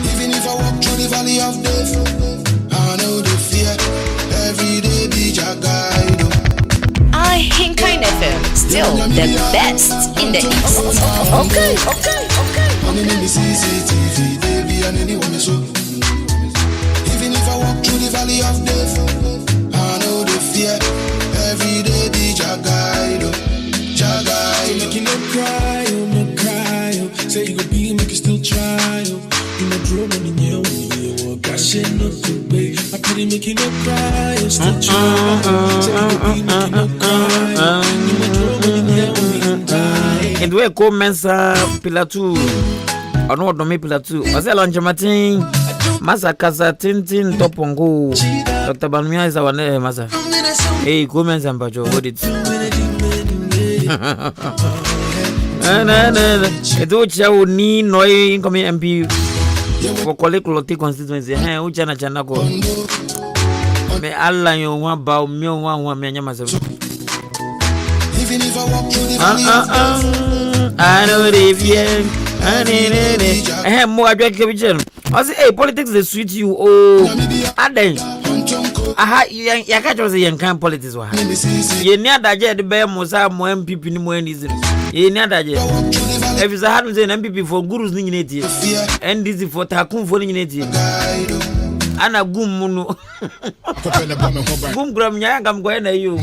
Speaker 1: Even if I walk through the valley of death, I know the fear. Every day be your guide.
Speaker 4: Ahenkan FM, still the best in the East. Okay.
Speaker 1: Even if I walk through the valley of death, I know the fear. Every day be Jagaido, Jagaido. Make you no cry, oh, no cry, oh. Say you go be, make you still try, oh. You know drum on the new one, gosh, no good way. I pity make you no cry, oh, still try. Say you go be, make you no cry, oh. You know drum on the new one,
Speaker 10: and we come mensa pillar 2. I know what me pillar 2. I say lunch Martin. Masa kasa tintin topongo. Dr. Balmia is our name, Masa. Hey, comments and Pajo, hold it. It would show ni no incoming MP for Collective constituency. Hey, Uchana Chanako. May Allah you want bow me one man, myself.
Speaker 1: even if I walk through the valley of death.
Speaker 10: I know the fear. I have more drink. I say, hey, politics they sweet you. Oh, and then aha, you catch us young can politics. You near that jet, the bear Mosa, more MPP, no more anything. You near that jet. If it's a hard an MPP for gurus, and this is for Takun for Anna Gum Gum Gram Yang, I'm going to you.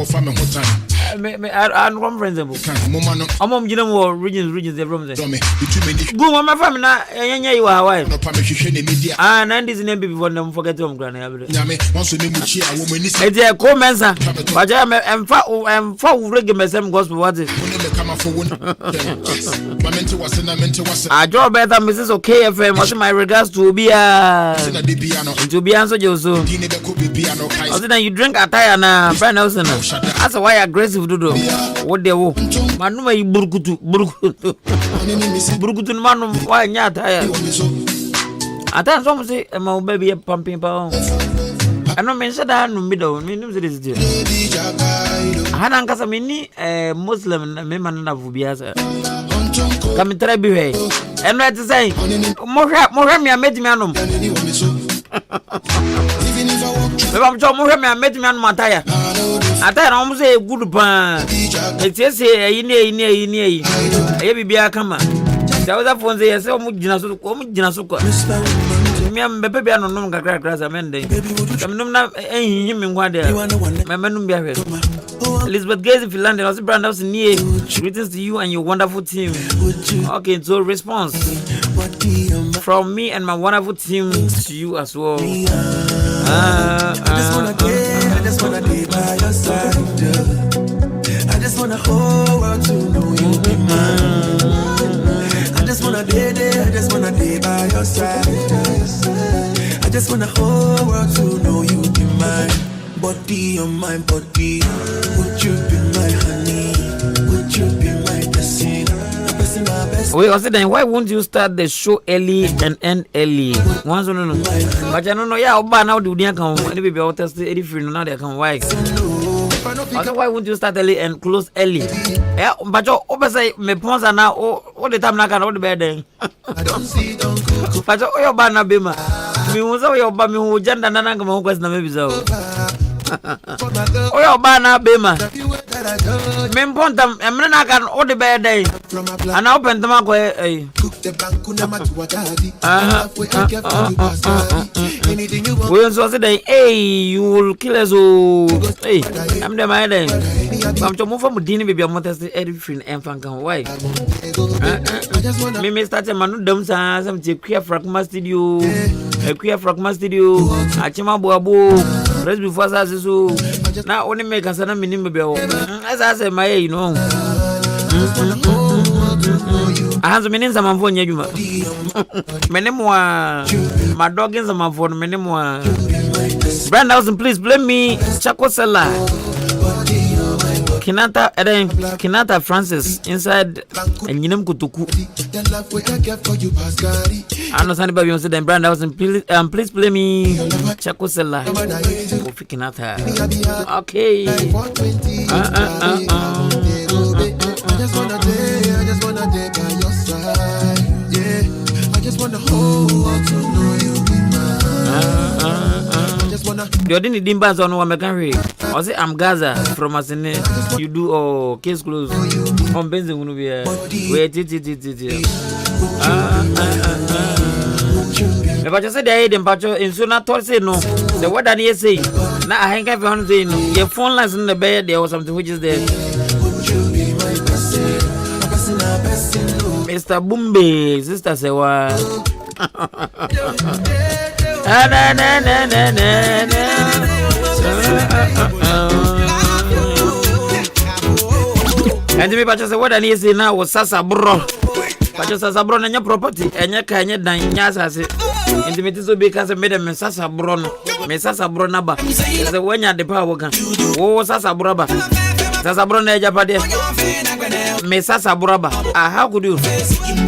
Speaker 10: I'm friends. I'm on regions, the rooms. Go on, my family. You are wife. And this is name before them forget to grandmother. It's a comments. But I'm for regular gospel. What is I draw better, Mrs. OKFM. What's my regards to be answered, Joso. You drink a tire and friend Nelson. That's why aggressive. What they will Manuma Burkutu Manum, why not? I thought some say, my baby pumping pound. I don't mention that no middle, means it is dear. Hanan Casamini, a Muslim, a man of Ubiasa. Come try be and right to say, Mohammed met me on. I'm John Mohammed met me on Mataya. I thought I almost say good pan. It's just a baby, come on. There was a phone say, so much Jinasuka. Me and baby, I don't know, grass amending. I'm not him in one day. My man, Elizabeth Gaze, if you landed, I was brand house near. Greetings to you and your wonderful team. Okay, so response from me and my wonderful team to you as well. I just wanna be by your side. I just wanna whole world to know you be mine. I just wanna be there. I just wanna be by your side. I just wanna whole world to know you be mine. Body on my body. Would you be my honey? Would you be my blessing? Wait, I said then why won't you start the show early and end early? Once no. But I don't know. Yeah, but now do they come? Any baby out test any friend now they come. Why? I said why won't you start early and close early? Yeah, but you say me pons are now. All the time now can all the bed then. But you your bana bema. Me won't say your bana me who janda nana come who question maybe so. Oh your bana bema. Me ponta I'm not can all the bed day. And I open them up. We also say, hey, you will kill us all. Hey, I'm the man. I'm to move from dinner baby. I'm not testing everything and fan can why. Me start a manu dumb some queer fragma studio. A queer fragma studio. Achima Boabo. Rest before so. Now only make us a minimum. As I say, my you know. I have many some phone you many more my dog is my phone many more Brand House please blame me Chaco Sella Kinata Francis inside and Yinam Kutuku. I know somebody wants to then Brand House and please play me Chaco Sella Kinata. Okay.
Speaker 1: I just wanna day by your side. Yeah, I just wanna hold on to know you be mine. I just wanna.
Speaker 10: You didn't dimba on one mechanic. I say I'm Gaza from Asene. You do oh case close. On Benzin will be wait it. If I just said I had them, but in soon I told say no. So what did you say? Now I can't find your phone lines in the bed. There was something which is there. Mr. Boombe, sister say what? And me patch say what I need say now was Sasa bro. Patch Sasa bro na nya property enya ka nya dan nya asase. Intimate so be ka say me dem Sasa bro no. Me Sasa bro na ba. Say wanya de pa wo kan. Wo Sasa bro ba. Sasa bro na eja pa de. Me Sasa bro ba. Ah how could you?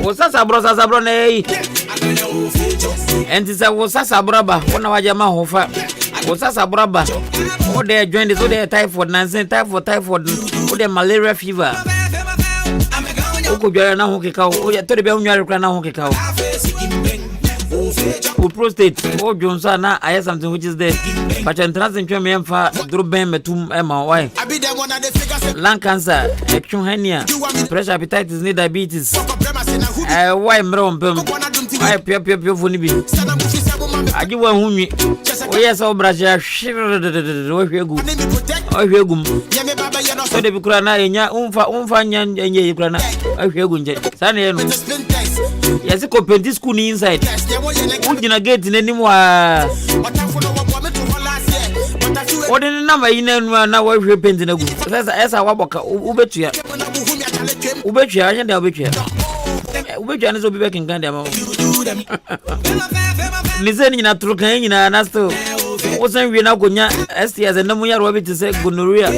Speaker 10: Wo Sasa bro na yi. Enti say wo Sasa bro ba. Wona waje ma hofa. Wo Sasa bro ba. O de join this o de typhoid nansen typhoid. O de malaria fever. Oko jara na ho keka o ya to de be hunware kra na ho keka o prostate o jonsa na aya something which is there but entrance ntwe me emfa duro ben metum e ma why lung cancer ekun hernia pressure hepatitis ni diabetes why mro mpem why pio foni bi agi wa hunwi o yes o braja o hwegum so de bi kura na enya umfa nya enye kura na ahwegu nje sana yenu yesi ko penti school ni inside ujina gate nenim wa odene na ma yina na wa hwe penti na gu sasa esa waboka ubetua anya da ubetua ne so bi bekin kan da ma nizeni na trukan nyina na sto osan wi na konya STS na mu yaro bi te se gonorrhea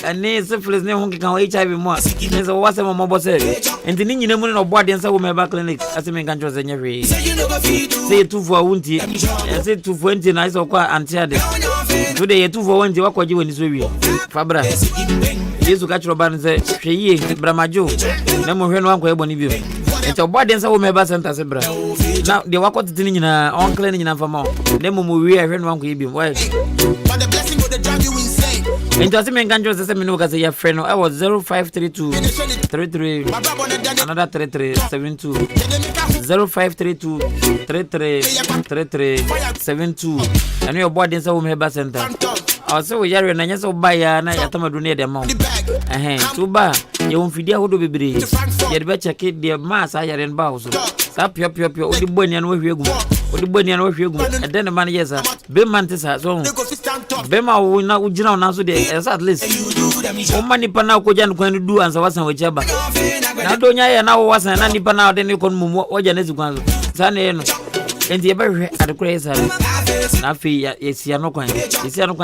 Speaker 10: ane syphilis ne honke kan HIV mo ne so wase mo bose enti ni nyina mu no bo ade nsa wo meba clinic aseme kan chose nya hwe say tu for wunti say tu for enti na so kwa antiade today ye tu for wunti wakwaji woni so wi fabra yesu ka chiro ban se hweye bramajo na mo hwe no anko ebo ni bi enti obo ade nsa wo meba center se bra na de wakotiti ni nyina on clinic nyina fama ne mo wi hwe no anko ebi why and just me ganjo se me no ka say your friend I was 0532 33 another 3372 0532 33 72 and your body say we have center also we yare na nyesa obaya na yatamadu ne de ma to ba ye wonfidi ahodo bebre ye de be check de mass ayare nba hoso sa pio odi boni an wahwegum and then the man yes be man tisa so be ma wo na ugina na so de at least o mani pa na ko jan kwan du ansa wasan we cheba na do nya ye na wo wasan na nipa na de ne kon mumu wo jan ezikwan so sa na ye no enti ye ba hwe adekure sa na fi yesia no kwan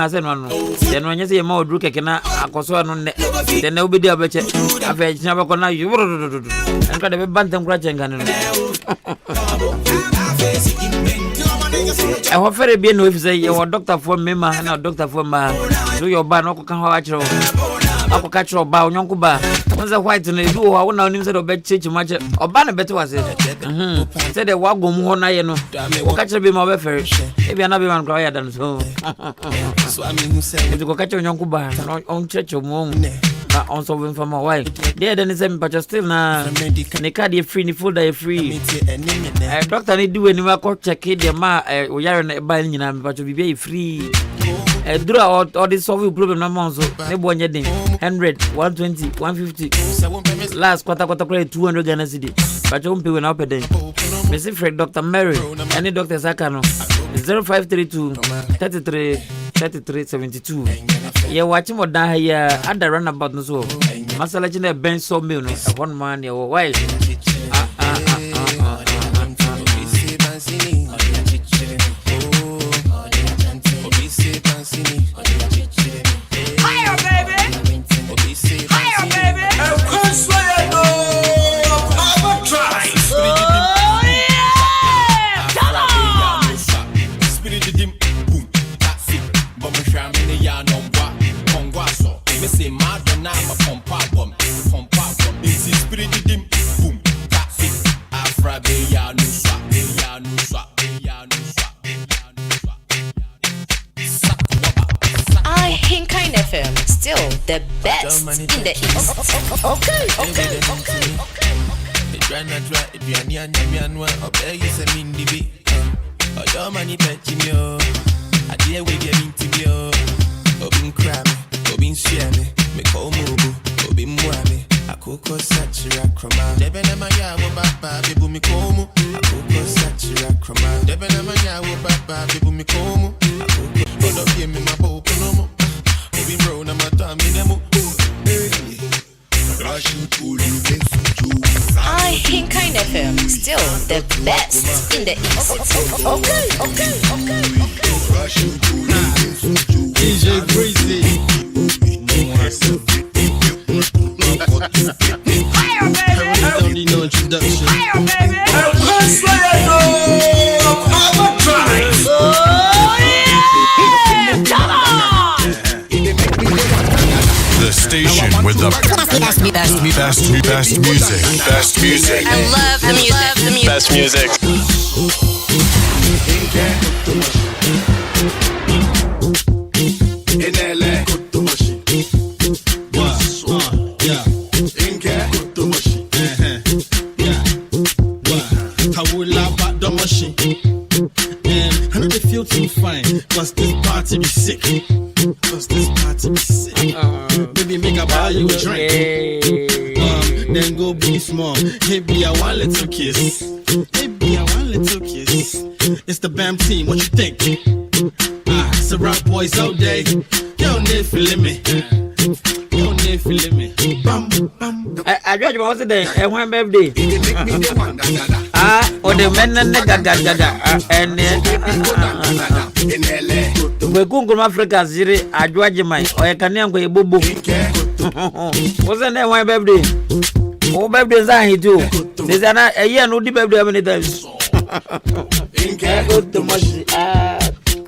Speaker 10: se no no de no nya se ye ma odru keke na akoso no ne de na obedi abeche afa china ba kona yu en ka de be bantem kura chenga no I hope very bien if say you doctor for me ma na doctor for ma do your ba no ko kan ho achiro ako ka chiro ba onyanko ba onza white na du ho na onim say do be chechi ma che oba na bete wase say the wagom ho na ye no o ka chiro be ma be fer e bia na be man kwa ya dan so I mean who say ko ka chiro onyanko ba on checho mo na on so win for my why there then say me but still na ne card e free ni folder e free doctor ni do any ko check the ma o yare na ba nyina me but bibia e free dura all this solve problem na monzo ne bo nya den 100 120 150 last quarter 200 Ghana cedi but you pay we na pay den me see Fred Dr. Mary any doctor saka no 0532 33 72 ye watch mo dan ya ada run about no so masala chine ben so me no one man ye why
Speaker 4: Ahenkan FM, still the best in the East. Okay.
Speaker 19: I deal with your interview. Obin crame, obin share me call mubu, obin mwame. Akoko sachira kroma. Debena maya wo baba bibu mi komu. Akoko sachira kroma. Debena maya wo baba bibu mi komu. Akoko bodo pie mi mabo konomo. Obi bro na matami nemo.
Speaker 4: Ahenkan FM, still the best in the East.
Speaker 1: Okay.
Speaker 19: DJ Breezy. Don't need no introduction.
Speaker 3: The station with the best music. Best music.
Speaker 4: I love the music.
Speaker 3: Best music.
Speaker 19: In LA, yeah. I will laugh at the machine. And I know they feel too fine. Cause this party be sick. Baby, make I buy you a drink. Then go be small. Maybe I want a little kiss. It's the BAM team, what you think? It's the rock boys all day. You don't need feeling me.
Speaker 10: I judge what was it then? I want birthday. Or the men and we go Africa Ziri, I judge my or I can name go bubu. Wasn't that my birthday? Oh, birthdays are he too. There's a year no deep birthday many times.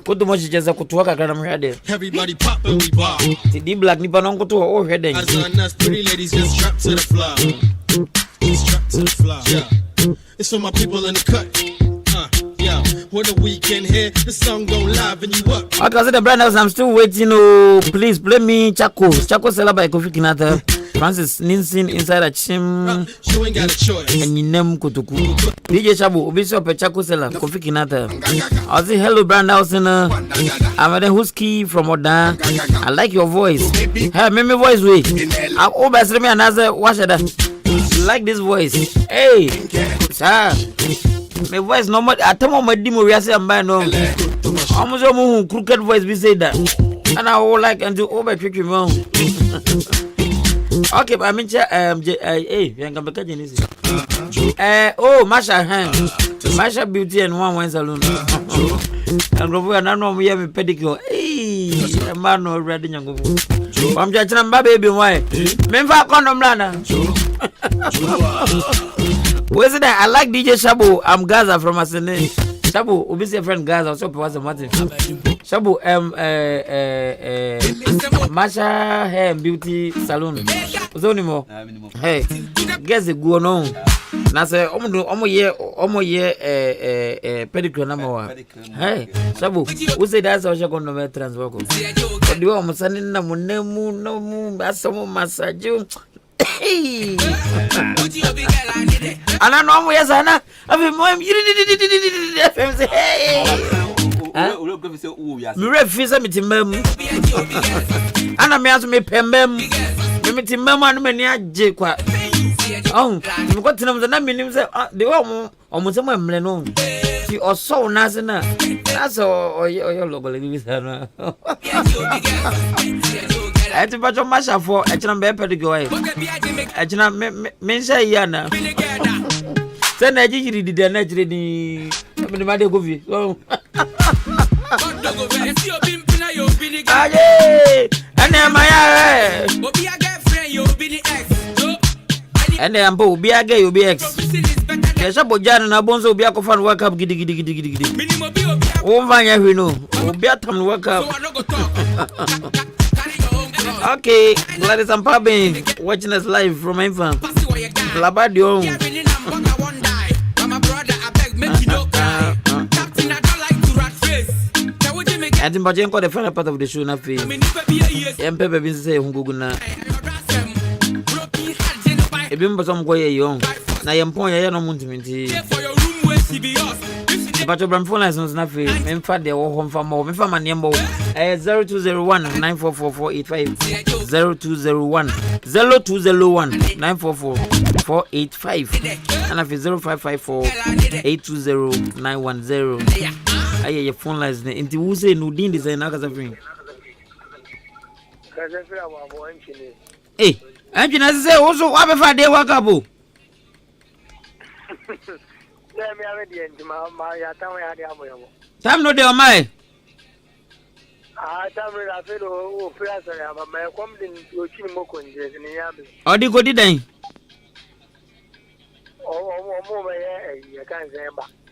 Speaker 10: Go to much just a kutuaka karamade.
Speaker 19: Everybody pop and we bar.
Speaker 10: The black nippon go to all heading.
Speaker 19: As on us, pretty ladies just strapped to the floor. Strapped to the floor. Yeah. It's for my people in the cut. Yeah. When the weekend here, the song go live and you up.
Speaker 10: I can say the brand house, I'm still waiting. Oh, please play me Chaco Sela by Kofi Kinata. Francis Ninsin inside a chim.
Speaker 19: You ain't got a choice.
Speaker 10: And you name Kutuku. DJ Shabu, Obiso Chaco Sela, Kofi Kinata. I'll say hello, brand house in I'm a Husky from Odan. I like your voice. Hey, make me voice way. I'll always me another watch that. Like this voice. Hey, sir. My voice no more. I tell my demo we are saying by no. Almost a crooked voice we say that. And I will like and do over trick you wrong. Okay, but I mean, hey, you can be Genesis. Oh, Masha Beauty and one salon. And Robo and I know we have a pedicure. Hey, a man already young. I'm just a baby. Why? Memphis condom lana. Where's that? I like DJ Shabu. I'm Gaza from Asene. Shabu, obviously a friend Gaza. So was a Martin. Shabu, Masha Hair Beauty Salon. Zonimo. Hey, guess it go on. Now say, almost year, pedicure number one. Hey, Shabu, who say that's how you're going to make transfer? But you almost sending them no moon, that's some massage. Hey, and I know where's Anna. I mean, FM say, hey, me refuse me to mem. And I may ask me pemem. Me to mem and many a jekwa. Oh, you got to know the name. They were almost a member. She or so Nazana. That's all your local with her. I had to batch on Masha for a chamber pedigree. I cannot mention Yana. Then I did the naturally. The matter go be. Oh, and then my and then Bo be a gay, you'll be ex. There's a bojan and a bonzo be a coffin work up giddy. Oh, my, we know. Be a time work up. Okay, Gladys and Pabi watching us live from my farm. Labadio. And in Bajan got the final part of the show. Nafi. Pepe been say Hunguna. A bimbo some way young. I am point I don't want to But your phone license na free. Memfa de wo hom fa mo. Memfa manembo. 0201 944 485. 0201 944 and if 0554 820 910. Aye your phone license. Inti who say no din design na kasa free. Hey, I'm going to say also what if I did work up? Time no day on my. Or the good day.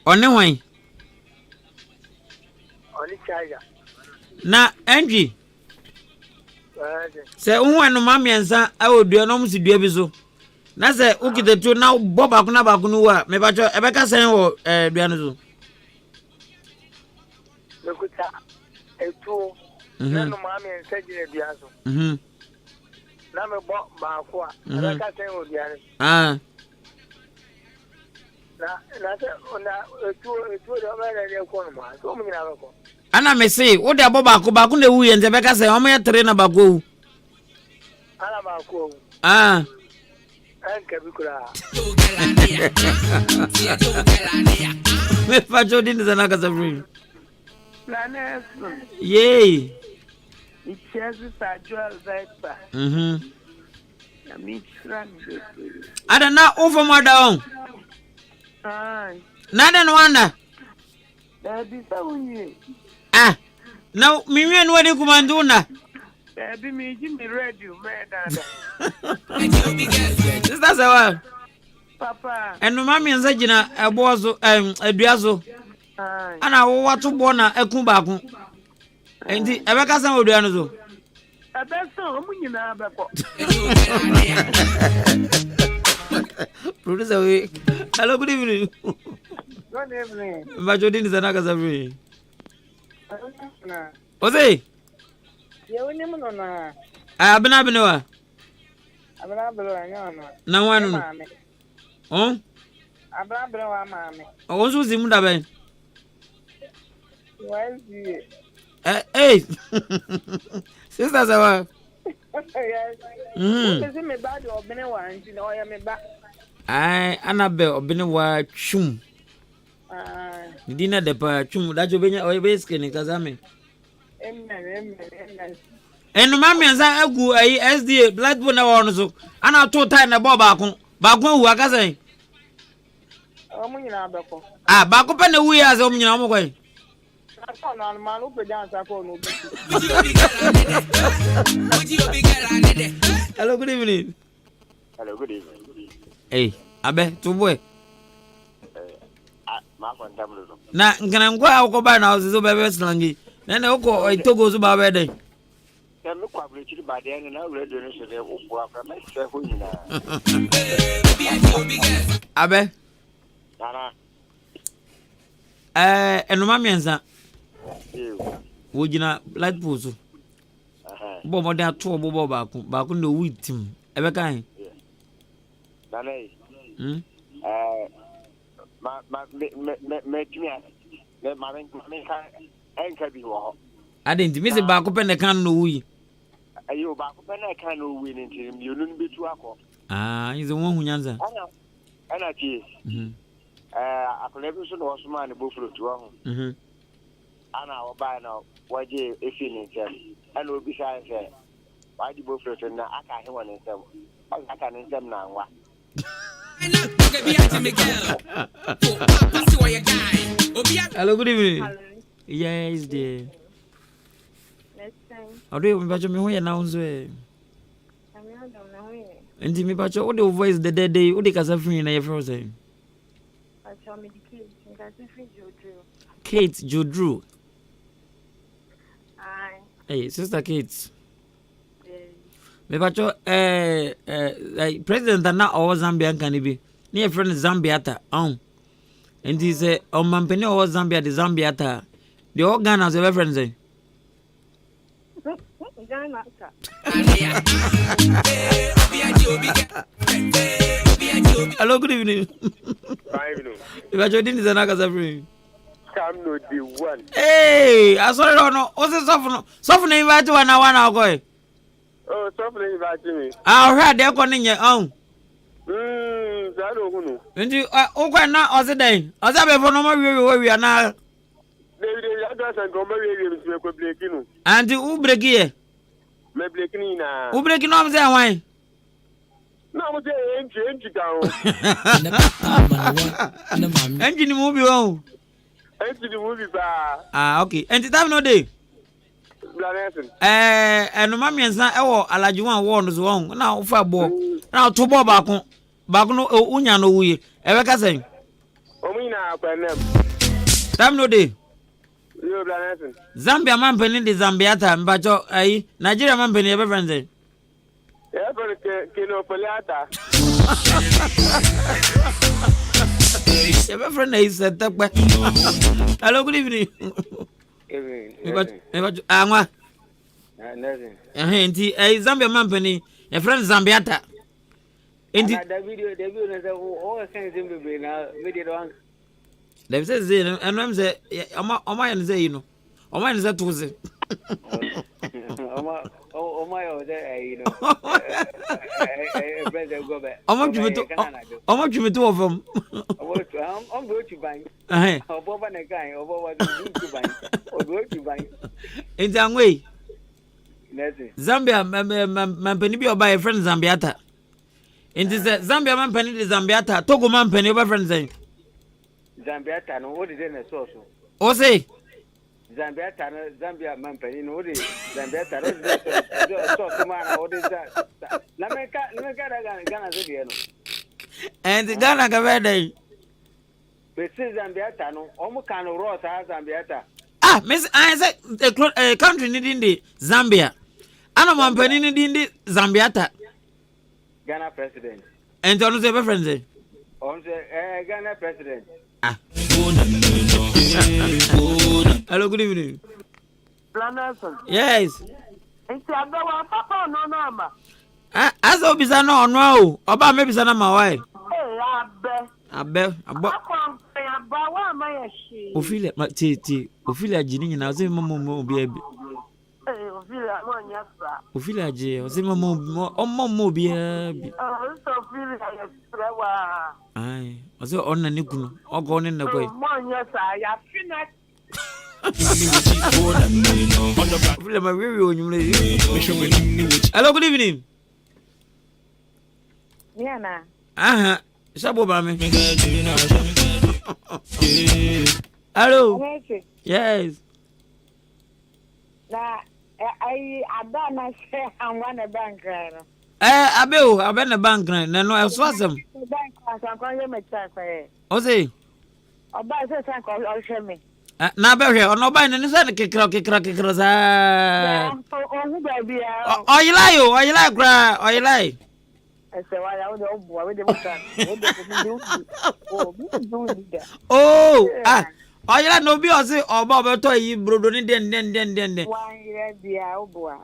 Speaker 10: On the way. Na Angie. Say no mami ansa awo dua no musi dua bi so. Na say ukitetu na boba kuna ba kunu wa me ba cho ebeka sen wo dua no so.
Speaker 13: Mekuta etu na no mami ansa gire dua so. Na me bo ba ko a ebeka sen wo dua no. Na se ona etu do ba le ko no ma so mu nyina ko.
Speaker 10: Ana me say wo de aboba ko ba ko na wu ye nze beka say o me tre na ba ko.
Speaker 13: Ana ba ko. Anka bi kura.
Speaker 10: Me fa jodi ni zana ka sabri.
Speaker 14: Planet.
Speaker 10: Yay.
Speaker 14: Ichezi sa Joel Zaipa. Ya mi friend.
Speaker 10: Ada na over ma down. Nada no wanda.
Speaker 14: Baby sa unyi.
Speaker 10: Now mi wen wadi kumanduna.
Speaker 14: Baby me Jimmy radio me dada.
Speaker 10: Sister sawa.
Speaker 14: Papa.
Speaker 10: Enu mami nza gina ebozo eduazo. Ana wo watu bona ekun ba kun. Enti ebeka san odua no so.
Speaker 14: Abeso omunyina abeko.
Speaker 10: Producer we. Hello, good evening.
Speaker 14: Good evening.
Speaker 10: Majodi ni zanaka sabri. Ose?
Speaker 14: Yewuni muno na.
Speaker 10: Abena benewa.
Speaker 14: Abena benewa nyana.
Speaker 10: Na wanu.
Speaker 14: Abena benewa mame.
Speaker 10: Onso zimu da ben.
Speaker 14: Wazi.
Speaker 10: Hey. Sister sawa.
Speaker 14: Yes. Ese me ba de obenewa nti na oya me ba.
Speaker 10: Annabelle obenewa chum. Dina de pa chum da jo benya oye skin kazame.
Speaker 14: Amen.
Speaker 10: Enu mami anza agu ayi SDA blackboard na wonu so. Ana to time na bo ba kun wu akasan.
Speaker 14: Omunyina abeko.
Speaker 10: Ba ko pe na wu ya ze omunyina omo kwai.
Speaker 14: Na ma no pe dance ko no bi.
Speaker 10: Hello, good evening.
Speaker 16: Hello, good evening.
Speaker 10: Hey, abe to boy.
Speaker 16: Makontamlo.
Speaker 10: Na ngana ngwa uko na ozizo bebe slangi. Nene uko itogo zo ba bede.
Speaker 16: Ya me kwa bule chiri ba de na ure do no se de uko afra me se ho nyina.
Speaker 10: Abe.
Speaker 16: Nana.
Speaker 10: Enuma mienza. Wojina light pole so. Bo mo de ato bo ba ku no witim. Ebe kan.
Speaker 16: Nana. Me ka enka bi wo.
Speaker 10: Adenti me se ba ko pe ne kan no wi.
Speaker 16: Ayo ba ko pe ne kan no wi ni ntim yonu no betu akọ.
Speaker 10: Ize won hu nyanza.
Speaker 16: Ana ti. Akole bi so no osuma ne bo fruit wo ho. Ana wo ba na waje efi ni ntem. Ana obi sha nse. Waje bo fruit na aka he won nsem. Aka ne nsem na anwa.
Speaker 10: Hello, good evening. Hello. Yes, dear.
Speaker 14: Next time.
Speaker 10: How do you me who you now so? And me bacho what the voice the dead day what the kasa free na your friend say?
Speaker 14: I tell me the kids, kasa free
Speaker 10: Kate Jodru.
Speaker 14: Aye.
Speaker 10: Hey, sister Kate. Me bacho like president na all Zambia can be. Ni your friend Zambia ta and he say mampeni all Zambia the Zambia ta. The all Ghana say friend say.
Speaker 14: Ghana ta.
Speaker 10: Hello, good evening.
Speaker 16: Good evening.
Speaker 10: If I join in the Zanaka Sabri.
Speaker 13: Come no the one.
Speaker 10: Hey, I saw it on. What's the soften invite to 1 hour ago?
Speaker 13: Oh, softly invite me.
Speaker 10: I heard they're calling your own.
Speaker 13: I don't know.
Speaker 10: And you are not other day. As I have no more where we are now.
Speaker 13: David, address and go marry him to a breaking.
Speaker 10: And the Ubregie.
Speaker 13: Maybe Kinina.
Speaker 10: Ubregie arms that way.
Speaker 13: No, I'm saying, down.
Speaker 10: Engine movie on.
Speaker 13: Enter the movie bar.
Speaker 10: Ah, okay. And the time no day. And mammy and son, oh, I like you one warns wrong. Now, for a ball. Now, to Bob Bacon. Bacon, oh, Unya, no, we ever can say.
Speaker 13: Oh, me now,
Speaker 10: time no day.
Speaker 13: You
Speaker 10: Zambia man penny the Zambiata, but Nigeria man penny ever friends.
Speaker 13: Yeah, but Kino Poliata.
Speaker 10: Your friend is set up. Hello, good evening. Angwa. Zambia man penny, a friend Zambiata.
Speaker 6: The video is all things in the video.
Speaker 10: They say, and I'm saying, oh, my, and say, you know, oh, mine is that to say.
Speaker 6: Oh, my, you know,
Speaker 10: how much you do of them?
Speaker 6: I'm going to buy. Oh, Bob and a guy, or what to buy, or go to buy.
Speaker 10: In some way, Zambia, man, penny be by a friend Zambiata. In this Zambia man penny Zambiata, Togo man penny over friends saying.
Speaker 6: Zambiata, no, what is in a source?
Speaker 10: Oh, say
Speaker 6: Zambiata, Zambia man penny, no, Zambiata, so man, what is that? Lameka, Ghana,
Speaker 10: and the Ghana Gaverde.
Speaker 6: But since Zambiata, no, almost kind of rot as Zambiata.
Speaker 10: Ah, Miss, I said a country needing the Zambia. I don't want penny needing the Zambiata.
Speaker 6: Ghana president.
Speaker 10: And don't say, friends,
Speaker 6: Ghana president.
Speaker 10: Ah. Hello, good evening. Yes. As of is no, about maybe some of my wife. Abe. Ophelia, Ophelia, Ginny, and I say, Mamma, baby. Ophelia, J, or say, Mamma, baby. Aye, was it on the Nicono or gone in the way? Hello, good evening.
Speaker 14: Yana.
Speaker 10: Aha, Sabo Bami. Hello. Yes.
Speaker 14: I don't say I'm one a bank.
Speaker 10: I've been a bank, and no, I saw some. Oh, say,
Speaker 14: about the tank or show me.
Speaker 10: Now, Barry, or no buying any sort of kick. Oh, you lie, or you like, or you lie.
Speaker 14: I say, why I don't know what
Speaker 10: oh, oh, you like no be or say, or Bob, toy you, brother, then.
Speaker 14: Why, dear, oh, boy,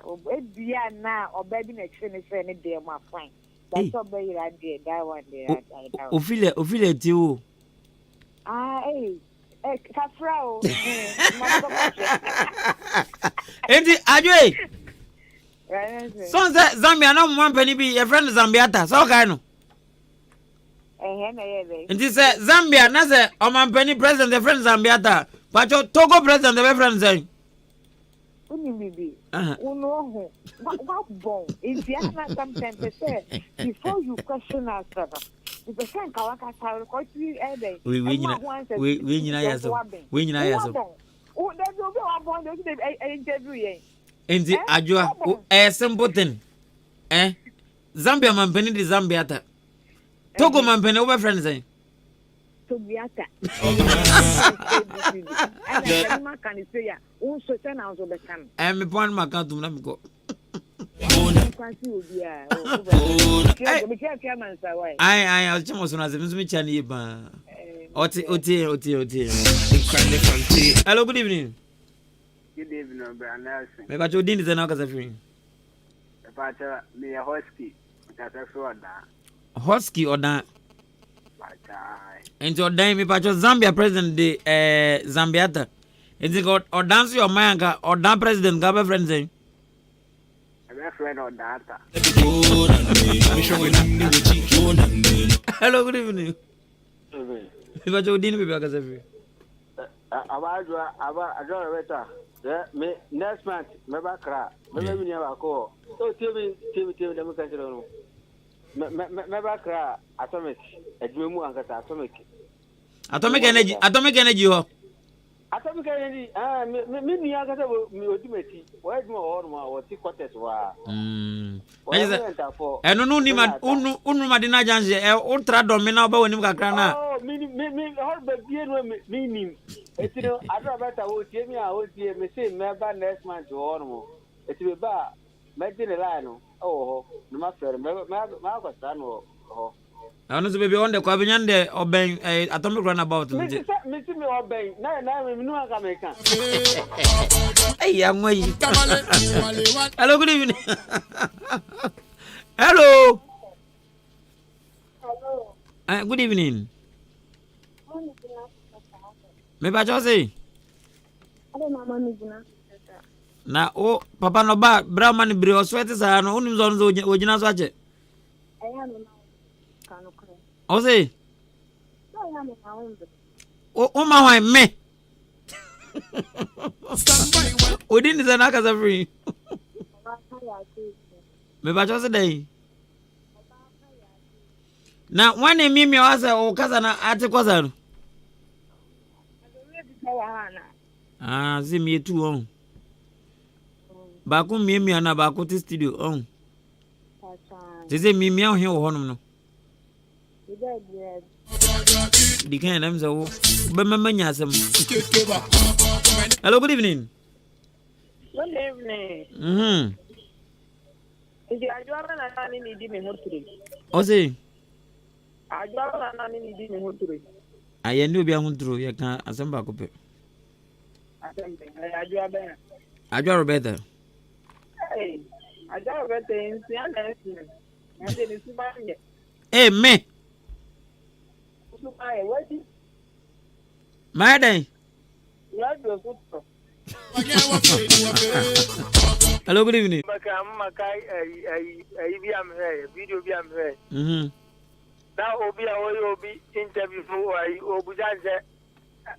Speaker 14: dear now, or baby next thing is any day, my friend. That's all baby, I did that one day.
Speaker 10: Ophelia, you.
Speaker 14: Ah, hey, Cafro.
Speaker 10: And the Adway. So that Zambia, no one penny be a friend of Zambiata, so kind of. And this Zambia, Nasa, or my penny president, the friend Zambiata, but your Togo president, the reference saying.
Speaker 14: What bone? If you have sometimes before you question us, the percent Kawaka Tower, quite we oh, there's no one interview.
Speaker 10: In the Adwa, a simple thing. Zambia man penny the Zambiata. Togo man penny over friends saying.
Speaker 14: Togiata. Can say, oh, so 10 hours of the time.
Speaker 10: I'm a point my count to let me go. I was just as a Miss Chaniba. Hello, good evening.
Speaker 16: Good evening, Brian.
Speaker 10: Maybe I told you the knock as a friend.
Speaker 16: Me a husky. That's a sword.
Speaker 10: Husky or that? Into your dime, if I was Zambia president, the Zambiata. Is it got or dance your manga or dance president, Gaba friends?
Speaker 6: My friend on that.
Speaker 10: Hello, good evening. If I told you, because every.
Speaker 6: Me next month, me back cry. Me never call. So tell me, them can do. Me back cry. Atomic. Edwemu angata atomic.
Speaker 10: Atomic energy. Atomic energy.
Speaker 6: Atomic energy. Me ni angata me ultimate. Why do more or see quarters wa?
Speaker 10: No ni man. Unu madina jange. Ultra domina ba woni kakra na.
Speaker 6: Oh, me hol be bien me nim. It's no, I don't know about what you mean. Me say, me ba next month to order. It's be ba, me didn't lie. Oh, no matter. Me go stand. Oh,
Speaker 10: I want to be on the Quabian de obeying atomic runabout.
Speaker 6: Me see me obeying. Now, me no can make.
Speaker 10: Hey, I'm waiting. Hello, good evening. Hello. Hello. Good evening. Me ba chose? Na o papa no ba brahma ni bre oswete sa no unim zo nzo ojina so ache. O se? O ma hwan me. O din is na kasa free. Me ba chose dai. Na wan e mi wasa o kasa na ate kwasa no. Zim ye two on. Baku me na baku to studio on. They say me on here honum no. The kind of so bemanyasem. Hello, good evening.
Speaker 14: Good evening. Is the Ajuara na ni di me hoturi?
Speaker 10: O say
Speaker 14: Ajuara na ni di me hoturi.
Speaker 10: I knew be a hundred, you can't assemble. I draw better.
Speaker 14: Hey, I draw better in Sian.
Speaker 10: Hey, me. My day. Hello, good evening.
Speaker 13: Now, Obi interview for Obujanze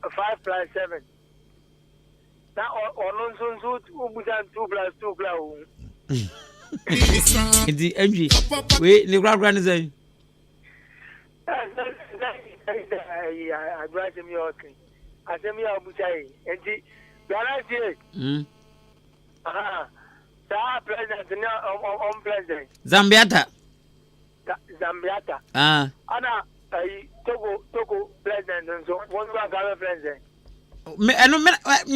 Speaker 13: 5+7. Now, on Obujan 2+2+1.
Speaker 10: The MG. Wait, the grand is a.
Speaker 13: I brought him your king. I sent me a Buchai. And the Galaxy. President, on president.
Speaker 10: Zambiata.
Speaker 13: Zambiata.
Speaker 10: Ana
Speaker 13: Togo president and so one Ghana president.
Speaker 10: Me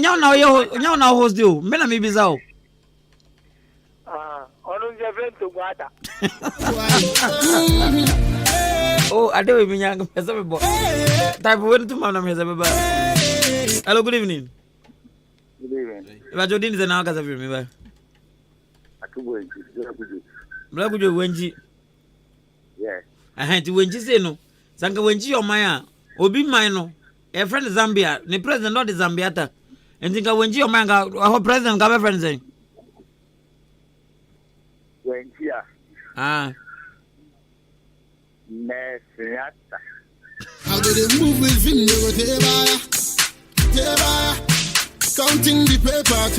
Speaker 10: now now host you. Me na me bizao.
Speaker 13: On the friend to Guata.
Speaker 10: Oh, I don't even young person boy. Type one to man am hello, good evening.
Speaker 16: Good evening.
Speaker 10: If I told you na kasa me ba. Blagujo wenji.
Speaker 16: Yes.
Speaker 10: To wenji say no. Sanka wenji your man. Obi man no. A friend Zambia. The president not the Zambiata. And think wenji your man ga president ga friend say.
Speaker 16: Wenji Nesiata.
Speaker 1: How do they move with him? Counting the paper,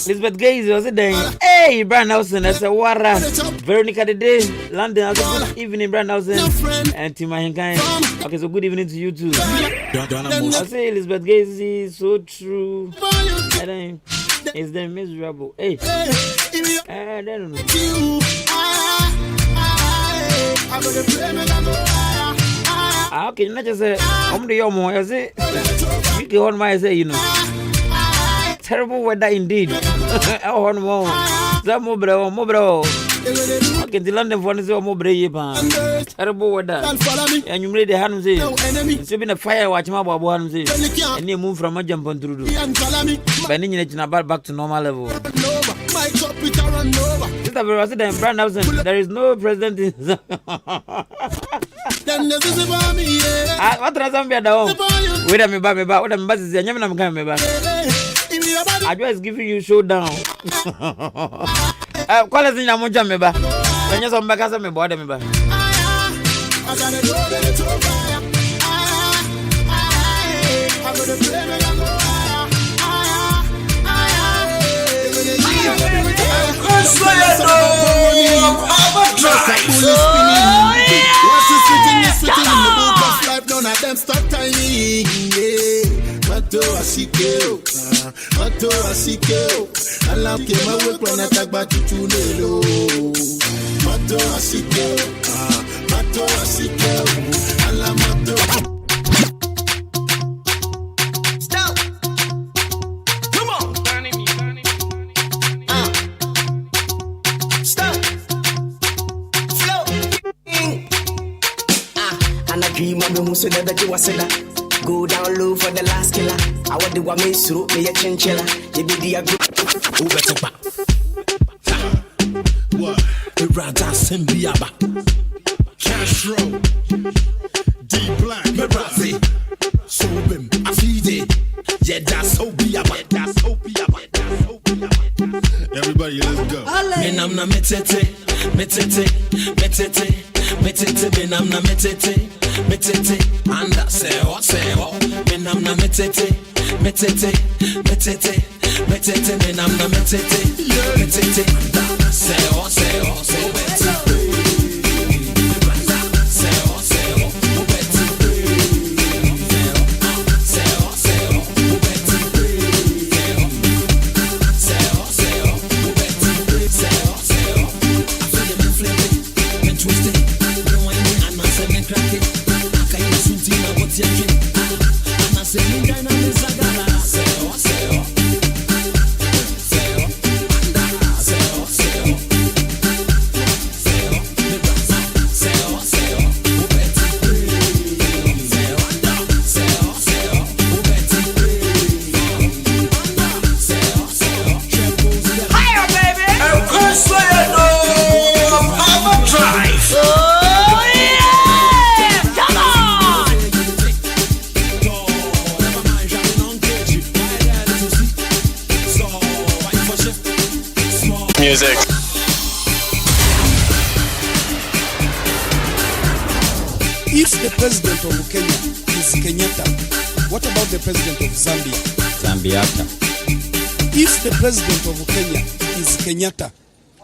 Speaker 10: Elizabeth Gaze was it then? Hey, Brian Nelson, that's a warra. Veronica the day, London, good evening, Brian Nelson. And Tim Ahenkan. Okay, so good evening to you too. I say Elizabeth Gaze is so true. And then it's the miserable. Hey, I don't know. Okay, not just say, I'm the young one, I say, you can on my say, you know. Terrible weather indeed. Oh, no more. Mobro. Okay, the London phone is more terrible weather. And you made the hand say, it's been a fire watch my babu and say, and you move from a jump on through. Bending it about back to normal level. Sister President Brand Nelson, there is no president in
Speaker 1: Then this is about me, yeah.
Speaker 10: Ah, what does Zambia do? Wait a minute, what am I saying? I'm coming back. I just giving you showdown. Call us in a moja meba. When you're some back as a meba, meba.
Speaker 1: I gotta go get it over. I'm gonna play me. None of them stop timing. Mato asikeo, mato asikeo. Alam ke mawe kwa natagba tuchulelo. Mato asikeo, mato asikeo. Alam mato. Stop. Come on. Stop. Flow.
Speaker 20: And I dream of me who said that you was that. Go down low for the last killer. I want the one me through me a chinchilla. You be the agro.
Speaker 19: Who better back? What? The Rada Simbiaba. Castro. D Black. Merazi. Sobim. Afide. Yeah, that's Obiaba. That's Obiaba. Everybody, let's go. Menamna metete. Metete. Metete. Metete. Menamna metete. Metete, anda sewa sewa. Menamna metete, metete, metete, metete. Menamna metete, metete, anda sewa sewa sewa. Sewa sewa, ubeti. Sewa sewa, ubeti. Sewa sewa, ubeti. Sewa sewa. I feel me flip it, me twist it. No one me and I say me crack it. What's your dream? I'm not saying that I'm a sagala. Seo, seo, seo, seo, seo, seo, me brasa, seo, seo, ubeti, seo, seo, seo, ubeti, seo, seo, higher, baby. And Chris, you know, I'm a drive.
Speaker 21: Music.
Speaker 1: If the president of Kenya is Kenyatta, what about the president of Zambia?
Speaker 10: Zambiata.
Speaker 1: If the president of Kenya is Kenyatta,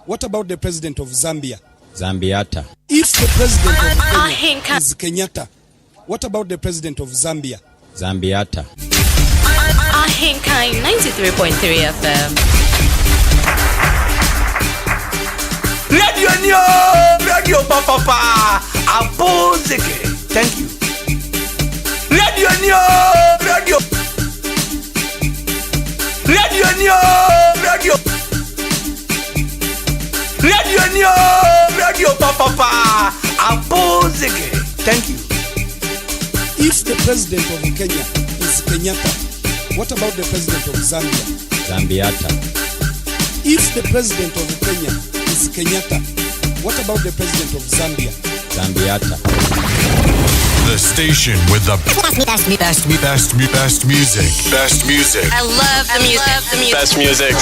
Speaker 1: what about the president of Zambia?
Speaker 10: Zambiata.
Speaker 1: If the president of Kenya is Kenyatta, what about the president of Zambia?
Speaker 10: Zambiata.
Speaker 4: Ahenkan 93.3 FM.
Speaker 2: Radio Nyo, Radio Papa, Apozeke. Thank you. Radio Nyo, Radio. Radio Nyo, Radio. Radio Nyo, Radio Papa, Apozeke. Thank you.
Speaker 1: If the president of Kenya is Kenyatta, what about the president of Zambia?
Speaker 10: Zambiata.
Speaker 1: If the president of Kenya is Kenyatta, what about the president of Zambia?
Speaker 10: Zambiata.
Speaker 3: The station with the best music. Best music.
Speaker 4: I love the music.
Speaker 21: Best music.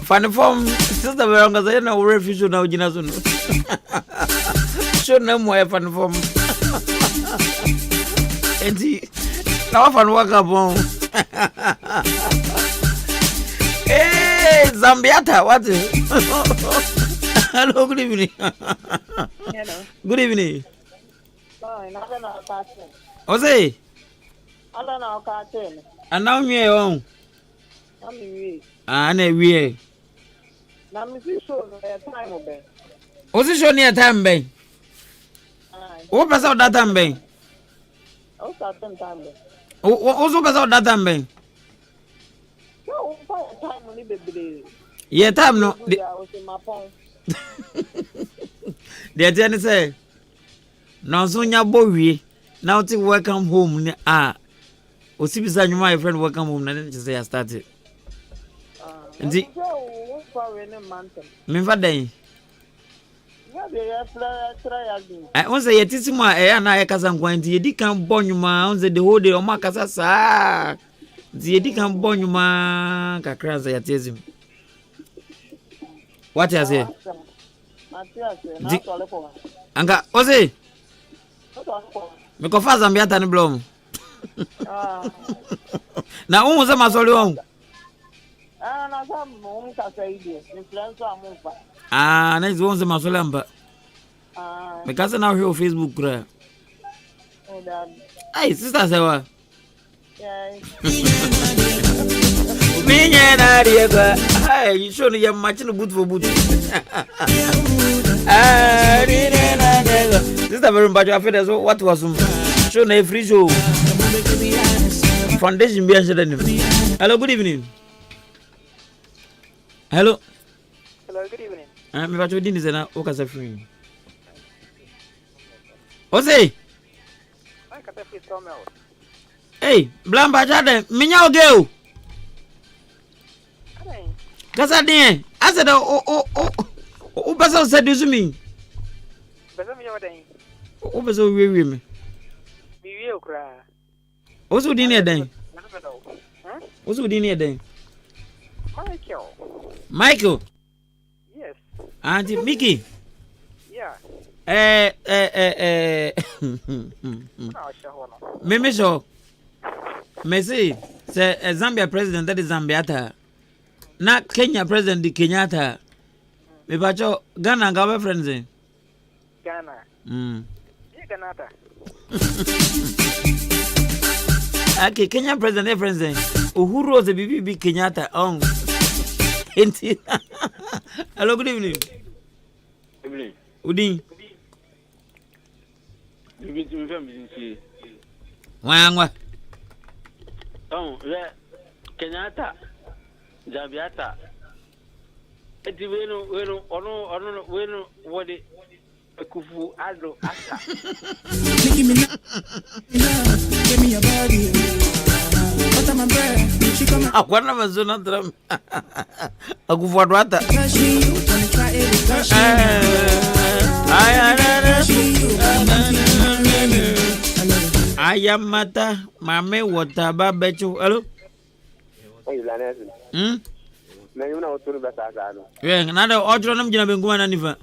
Speaker 10: Funny form, sister Veranga, I know refuse now, Jinasun. Show no more funny form. And see, now I can walk up on. Hey, Zambiata, what? Hello, good evening.
Speaker 14: Hello.
Speaker 10: Good evening.
Speaker 14: I don't know cartoon.
Speaker 10: Ose?
Speaker 14: I don't know cartoon.
Speaker 10: And now me on.
Speaker 14: I'm in
Speaker 10: Ane wie.
Speaker 14: Na me see show no time obe.
Speaker 10: Ose show near time ben. What pass out that time ben?
Speaker 14: O start time ben.
Speaker 10: Also pass out that time ben.
Speaker 14: No, time ni bebele.
Speaker 10: Yeah, time no. The tenant say, "No, so nya bowie. Now to welcome home." Ah, Osibisa, my friend, welcome home. And then say I started. And
Speaker 14: for in a month.
Speaker 10: Memfa dan.
Speaker 14: Yeah, they are try again.
Speaker 10: On say yetisima na yakasa nkwanti yedi kan bonyuma on say the whole day o makasa saa. Yedi kan bonyuma kakra za yatezim. What you say? Anga ose. Me ko fa Zambia tani blom. Na unza masoli wangu.
Speaker 14: Na samu mkasaidia. Influencer amufa.
Speaker 10: Na hizo unza masoli amba. Because now here on Facebook kura.
Speaker 14: Oh dad.
Speaker 10: Hey sister sewa.
Speaker 14: Yeah.
Speaker 10: Minha na riega. Hey, you show me your machine boot for boot. Sister very much after so what was show na free show. Foundation be answer them. Hello, good evening. Hello.
Speaker 14: Hello, good evening.
Speaker 10: Me va to dinner na o ka sa free. Ose. Hey, blamba jade, minya ogeu. Kasa din. Asa da o pesa seduce me.
Speaker 14: Pesa mi yoden.
Speaker 10: O pesa wiwi me.
Speaker 14: Mi wi okra.
Speaker 10: O so din e den. O so din e den. Michael.
Speaker 14: Yes.
Speaker 10: Auntie Mickey.
Speaker 14: Yeah.
Speaker 10: Meme so. Messi, say Zambia president that is Zambiata. Na Kenya president di Kenyatta. Me bacho Ghana nga be friends eh.
Speaker 14: Ghana. Yeah, Ghana.
Speaker 10: Okay, Kenya president e friends eh. Uhuru ze bibi Kenyatta on. Enti. Hello, good evening.
Speaker 6: Evening.
Speaker 10: Udin.
Speaker 6: You see.
Speaker 10: Wangwa.
Speaker 6: Kenyatta. Zambiata. Eti wenu ono wodi kufu ado asa.
Speaker 1: Give me your body. What am I breath? She come
Speaker 10: Akwana mazona drum. Akufu ado ata. Ayamata mame water babechu. Hello.
Speaker 16: Na yuna otunu beta gano.
Speaker 10: Nada otro nam jina benguma na nifa.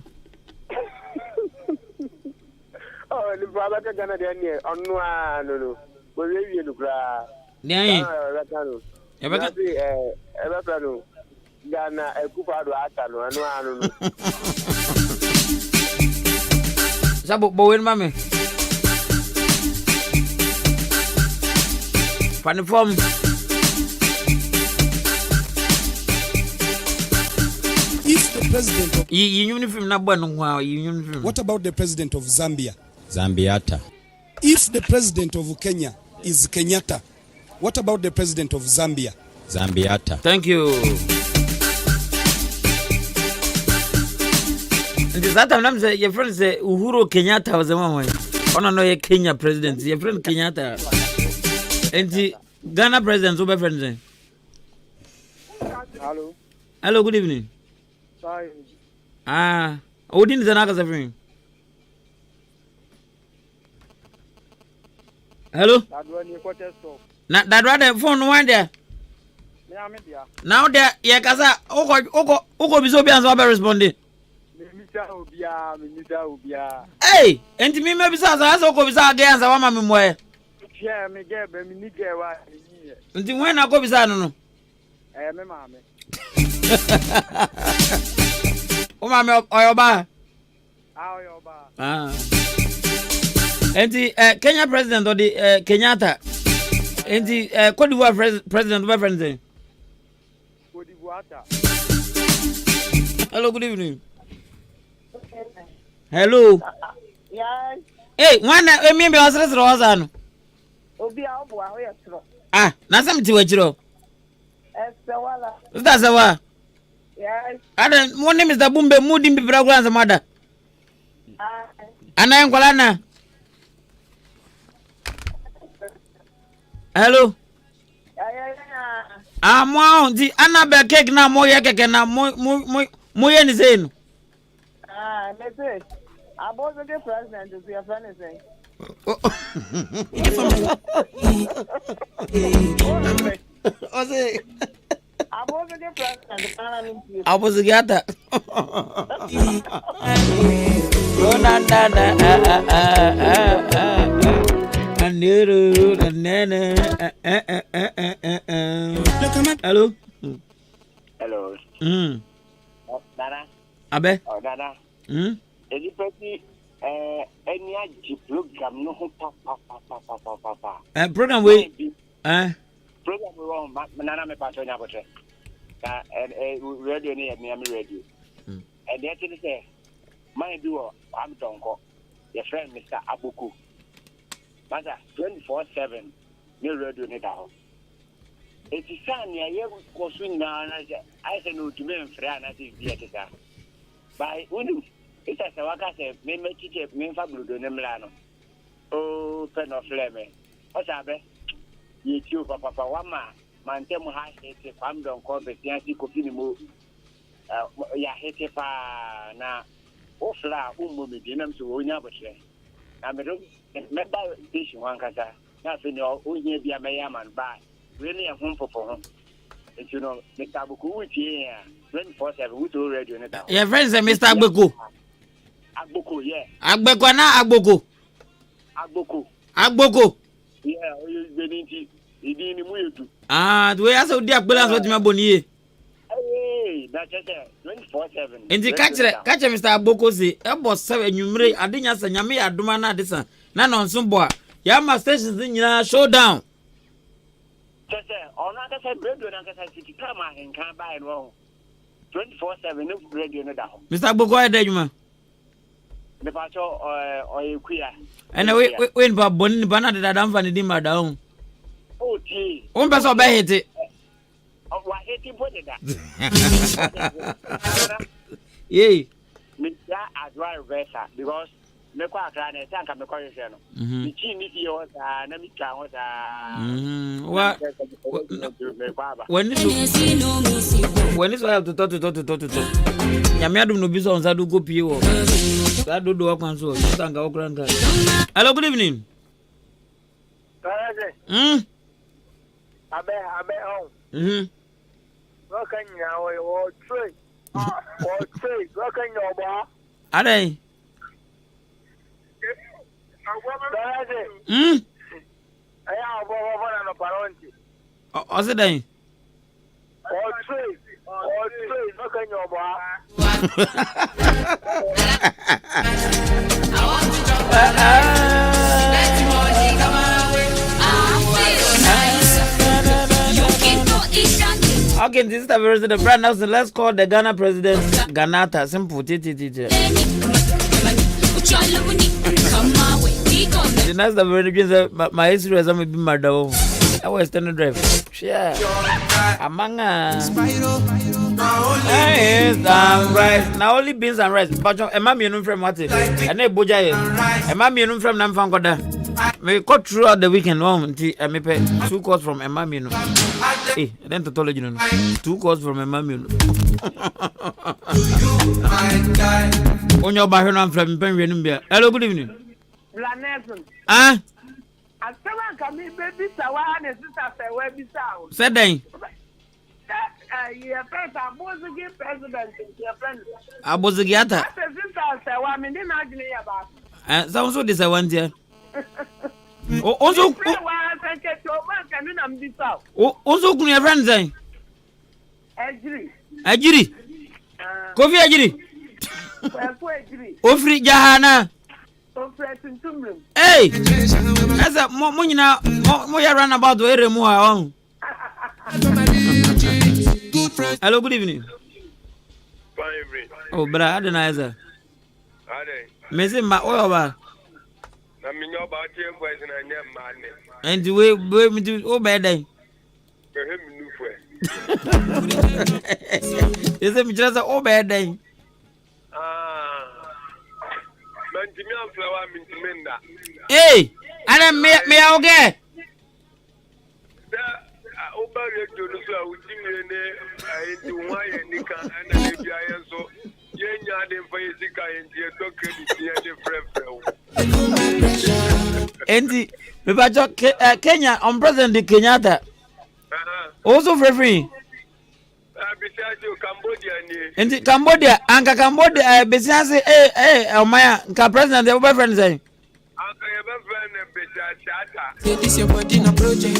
Speaker 16: Oh, ni baba ka gana de ni onu no. Bo rewie no kra.
Speaker 10: Nai.
Speaker 16: E beka no. Gana ekufa do ata no anu no.
Speaker 10: Sabo bowen mame. Funny form.
Speaker 1: If the president of
Speaker 10: uniform na bwana ngwa uniform.
Speaker 1: What about the president of Zambia?
Speaker 8: Zambiata.
Speaker 1: If the president of Kenya is Kenyatta, what about the president of Zambia?
Speaker 8: Zambiata.
Speaker 10: Thank you. This time I'm say your friend say Uhuru Kenyatta was the one way. Ono no ye Kenya president. Your friend Kenyatta. And the Ghana president over friends.
Speaker 14: Hello.
Speaker 10: Hello, good evening.
Speaker 14: Hi.
Speaker 10: Odin is another friend. Hello. That rather phone one there. Now there, yeah, Kaza, Oko Bisobians are responding. Hey, and to me, maybe Saza, Oko Bisa against a woman.
Speaker 14: Yeah, me get me nigga wa.
Speaker 10: Until when I go Bisano.
Speaker 14: Mamma.
Speaker 10: Oh, mamma, Oyoba. And the Kenya president or the Kenyatta. And the Cote d'Ivoire president of my friends. Hello, good evening. Hello.
Speaker 14: Yes.
Speaker 10: Hey, one maybe I was Rosano.
Speaker 14: Obi abu aho yetro.
Speaker 10: Na some ti wachiro.
Speaker 14: Esewala.
Speaker 10: That's a wa.
Speaker 14: Yes.
Speaker 10: Ada one name is the Bumbe Mudi Mbibra Granza mother. Ana yankolana. Hello. Mo di Annabelle cake na mo ye keke na mo ye ni say no.
Speaker 14: Let's say I was the president to your friend saying.
Speaker 10: I was the gata. Hello.
Speaker 16: Hello. Dada.
Speaker 10: Abe.
Speaker 16: Oh, Dada. Any program no papa.
Speaker 10: Program we.
Speaker 16: Program we wrong. Nana me patonya botre. Radio ni me radio. And the thing say, my duo I'm donko. Your friend Mr. Abuku. Mother 24/7 me radio ni daho. It is sunny. I go swing now. I say no to me and friend. I say dear to that. By unu. It's a waka say me teacher me fabulu do nemlano. Oh, pen of flame. What's up? You papa wama mantemu ha hete kwam don ko be tiansi kofi ni mo ya hete pa na ofla ummo me dinam so onya botre na me do me ba station wan kasa na fe ni onya bia me ya man ba we ni ehun popo ho you know Mr. Abuku wuti ya 24/7 wuto radio ne da
Speaker 10: your friend say Mr. Agbeko
Speaker 16: yeah
Speaker 10: Agbeko na Agboko
Speaker 16: yeah you beninti idi ni mu yetu
Speaker 10: the way as odi agbela so ti ma boni ye
Speaker 16: that's just 24/7
Speaker 10: enti catch Mr. Agboko say e bo 7 nwumre adenya sa nyame ya adoma na adesa na no nso bo a ya ma stations nyina showdown
Speaker 16: just ona ka say radio na ka say city kama Ahenkan ba no 24/7 no radio no da ho
Speaker 10: Mr. Agboko e da djuma
Speaker 16: me pa cho oyekuya
Speaker 10: ene we ba boni ba na da dan fa ni di ma da ho
Speaker 16: oti
Speaker 10: on person be hit
Speaker 16: wa hiti bode da
Speaker 10: yeah
Speaker 16: me ya adwa reversa because me kwa akra na tanka me kwa yese no mi chi ni fi o sa na mi twa o sa
Speaker 10: when is have to talk nyame adum no bi so onsa do go pie wo sa do do akwan so tanka okran ka hello good evening
Speaker 13: Abe on. What can you or trade? What can you buy?
Speaker 10: Are they?
Speaker 13: I have a parenti.
Speaker 10: Oh, is it then?
Speaker 13: Or trade, what can you buy?
Speaker 10: Okay, this is the version of the brand now. So let's call the Ghana president Ganata. Simple. The next the version my history is maybe my dog. I was standing drive. Yeah. Among us. Now only beans and rice. But a mammy from what? And a boja. A mammy from Namfangoda. We cut throughout the weekend long. I may pay 2 calls from a mammy. Hey, then to tell you, 2 calls from a mammy. On your background from Penryn. Hello, good evening. Ah?
Speaker 14: I come in, baby, Sawan, and sister, where be sound.
Speaker 10: Said they.
Speaker 14: Your friend, I was again president, your friend.
Speaker 10: I was a gata.
Speaker 14: I said, sister, I mean, imagine about.
Speaker 10: Sounds so this I want here. Also, also, could your friends say? Ajiri. Kofi Ajiri. Ofri Jahana. Hey, as a Monina, Moya run about the area more. Hello, good evening. Oh, but I don't know. Missing my oil. And the way we do oh bad day. Is it just a oh bad day? Hey, I don't me okay.
Speaker 13: over radio no so uti me ne enti wa ye nika ana le bia ye so ye nya de fa ye sika enti e to credit ye de frefre o
Speaker 10: enti me ba jo Kenya on president Kenyatta also free
Speaker 13: besiaje Cambodia ni
Speaker 10: enti Cambodia anka Cambodia besiaje omaya nka president e boyfriend say
Speaker 19: this your body no project.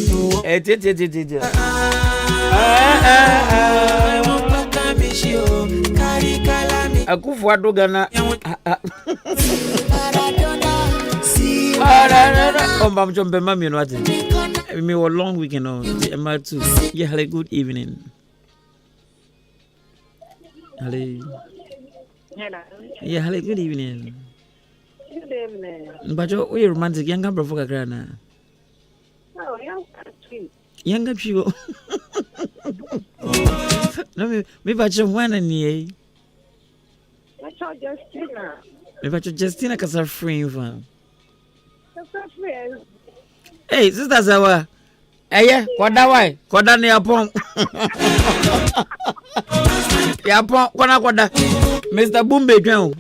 Speaker 10: Akufu adogana. Omba mchombe mami no ati. Me a long weekend on Emma too. Yeah, hello, good evening. Hello.
Speaker 14: Hello.
Speaker 10: Yeah, hello, good evening.
Speaker 14: Good evening.
Speaker 10: But you're romantic, young brother for Grana.
Speaker 14: Oh, young sweet.
Speaker 10: Younger people. No, me but you one and ye.
Speaker 14: I saw Justina.
Speaker 10: Me but you Justina because I'm free from.
Speaker 14: Hey,
Speaker 10: sister Zawa. Yeah, what that way? Koda ne yapon. Yapon, koda. Mr. Bumbe Dwen.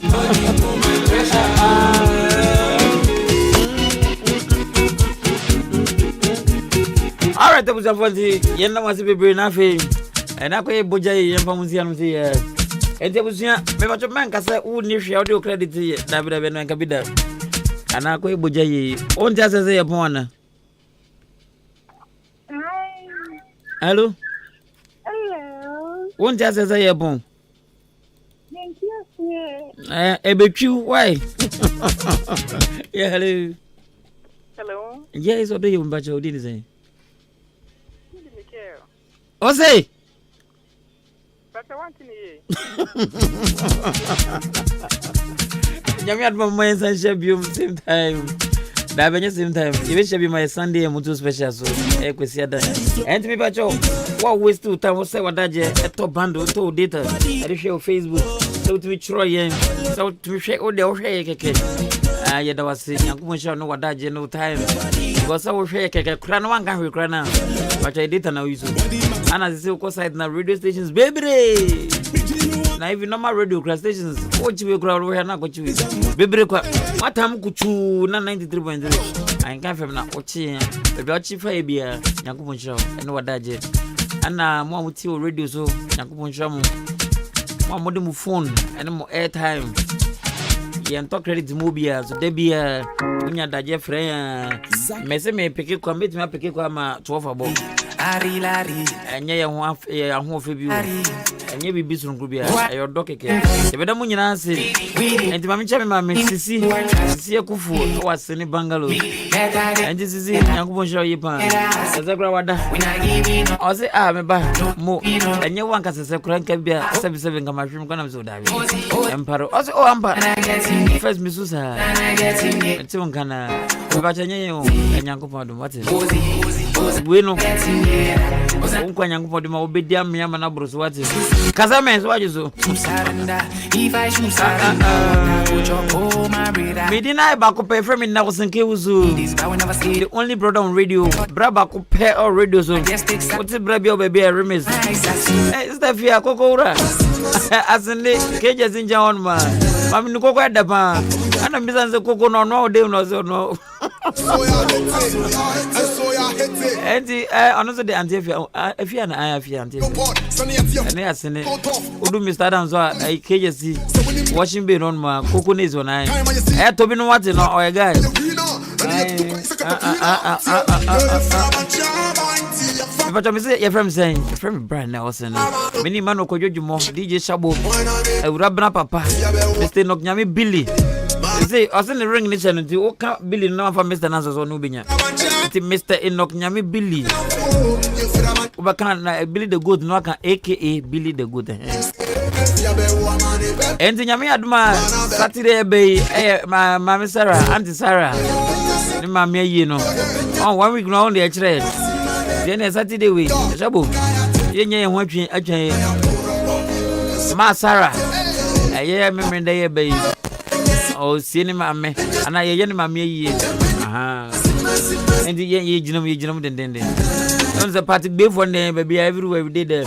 Speaker 10: All right, that was a funny. Yenda was a baby nothing. And I could boja yampamusia no say. And there was ya, me what man can say, who knew audio credit David and Kabida. And I could boja ye. On just as a upon. Hello?
Speaker 14: Hello.
Speaker 10: One just as a upon.
Speaker 14: Thank you.
Speaker 10: A bit you, why? Yeah, hello.
Speaker 14: Hello.
Speaker 10: Yes, what do you want to say? O say.
Speaker 14: But I want to
Speaker 10: Nyami adma my same time. Da benye same time. Even should be my Sunday and mutu special so e kwesi ada. And me bacho. What waste to time say wadaje e to bando to data. E share Facebook. So to try yen. So to share all the share keke. Ah ya da wasi yankumo share no wadaje no time. Because I will share keke kra no wan kan hwe kra na. But I data na use. And as I say, of side na radio stations, baby. Now even normal radio stations, what you crowd we are not got you. Baby, what time could you na 93.3? I can't feel now. Watching, baby, watching for a beer, Yankupon show, and what that jet. And more with your radio so Yankupon show. One modem phone and more airtime. Yeah, and talk credit mobile, so they be when you're that Jeffrey. Message me pick it, commit me pick it, come 12 about.
Speaker 19: Ari lari
Speaker 10: enye ya ho afebi o enye bibi sunkrubia ayo dokeke ebeda mu nyina se enti mami cha me mami sisi ekufu wase ni bangalo enti sisi yankubon show yipa ezekra wada o se me ba mo enye wanka sese kura nka bia 77 nka mahwim kwana mso dawe emparo o se amba first misusa enti wonkana ba cha nye yo enyankubon do wate bueno unko nyangupo de ma obedia me ama na bros wate kaza men so wajizo Medina ba ko pay from na kosenke uzu the only brother on radio braba ko pay or radio so what brabia baby remix is that fear kokora asende keje zinja on ma mami ni kokwa da pa ana mbizanze koko no de no so no Enti honestly the antifia afia na afia antifia ene asene odu Mr. Adams so KJC watching be on ma koko ne zo na to be no what no o guy but I say your friend saying friend Brian Nelson many man okojojumo DJ Shabo Urabna papa Mr. Noknyami Billy say asen the ring nation nti o ka Billy no fa Mr. Nanso so no benya nti Mr. Enoch Nyami Billy o ba kan na Billy the Good no kan aka Billy the Good enti nyame aduma Saturday be mama Sarah Auntie Sarah ni mama yi no on 1 week no on the chere then Saturday we Shabo yenye ho atwan ma Sarah aye me dey be o cinema me ana ye ni mama yi aha endi ye jinam dendende On the party before name, baby, everywhere we did there.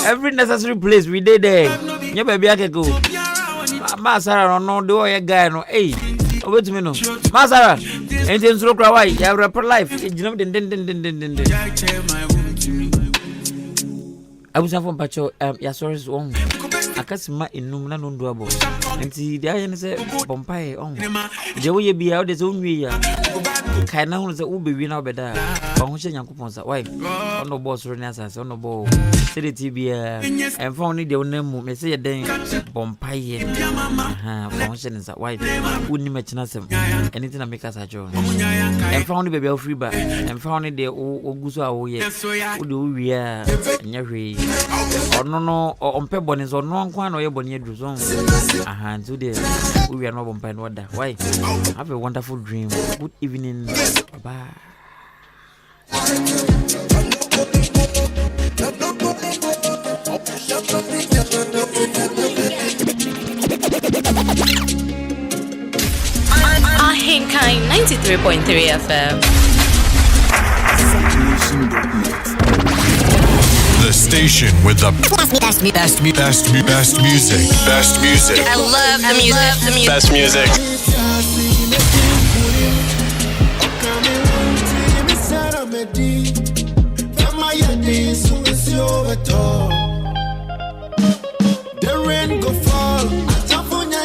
Speaker 10: Every necessary place we did there. Yeah, baby, I can go. Masara, no, do a guy, no, hey, wait a minute. Masara, ain't in so cry, you have a life. You know, I was from Pacho, Yasoris own. I can't see my innumerable non double. And see, the iron is a Bombay on. The way you be out his own way. Kind of the Ubi win out better. Function young coupons at wife. On no boss renaissance, on no ball. City TV and found the name, may say a day Bombay. Function is at wife. Wouldn't match nothing. Anything that make us a joke. And found the baby of free back. And found it the Ogusa, yes. Who do we are? Never. Or no, or on pebbles or no one or your bonnet druzon. Aha, today we are not bumping water. Why? Have a wonderful dream. Good evening. Bye.
Speaker 4: Ahenkan 93.3 FM.
Speaker 3: The station with the best music. Best music.
Speaker 4: I love the music.
Speaker 21: Best music.
Speaker 1: The rain go fall, California,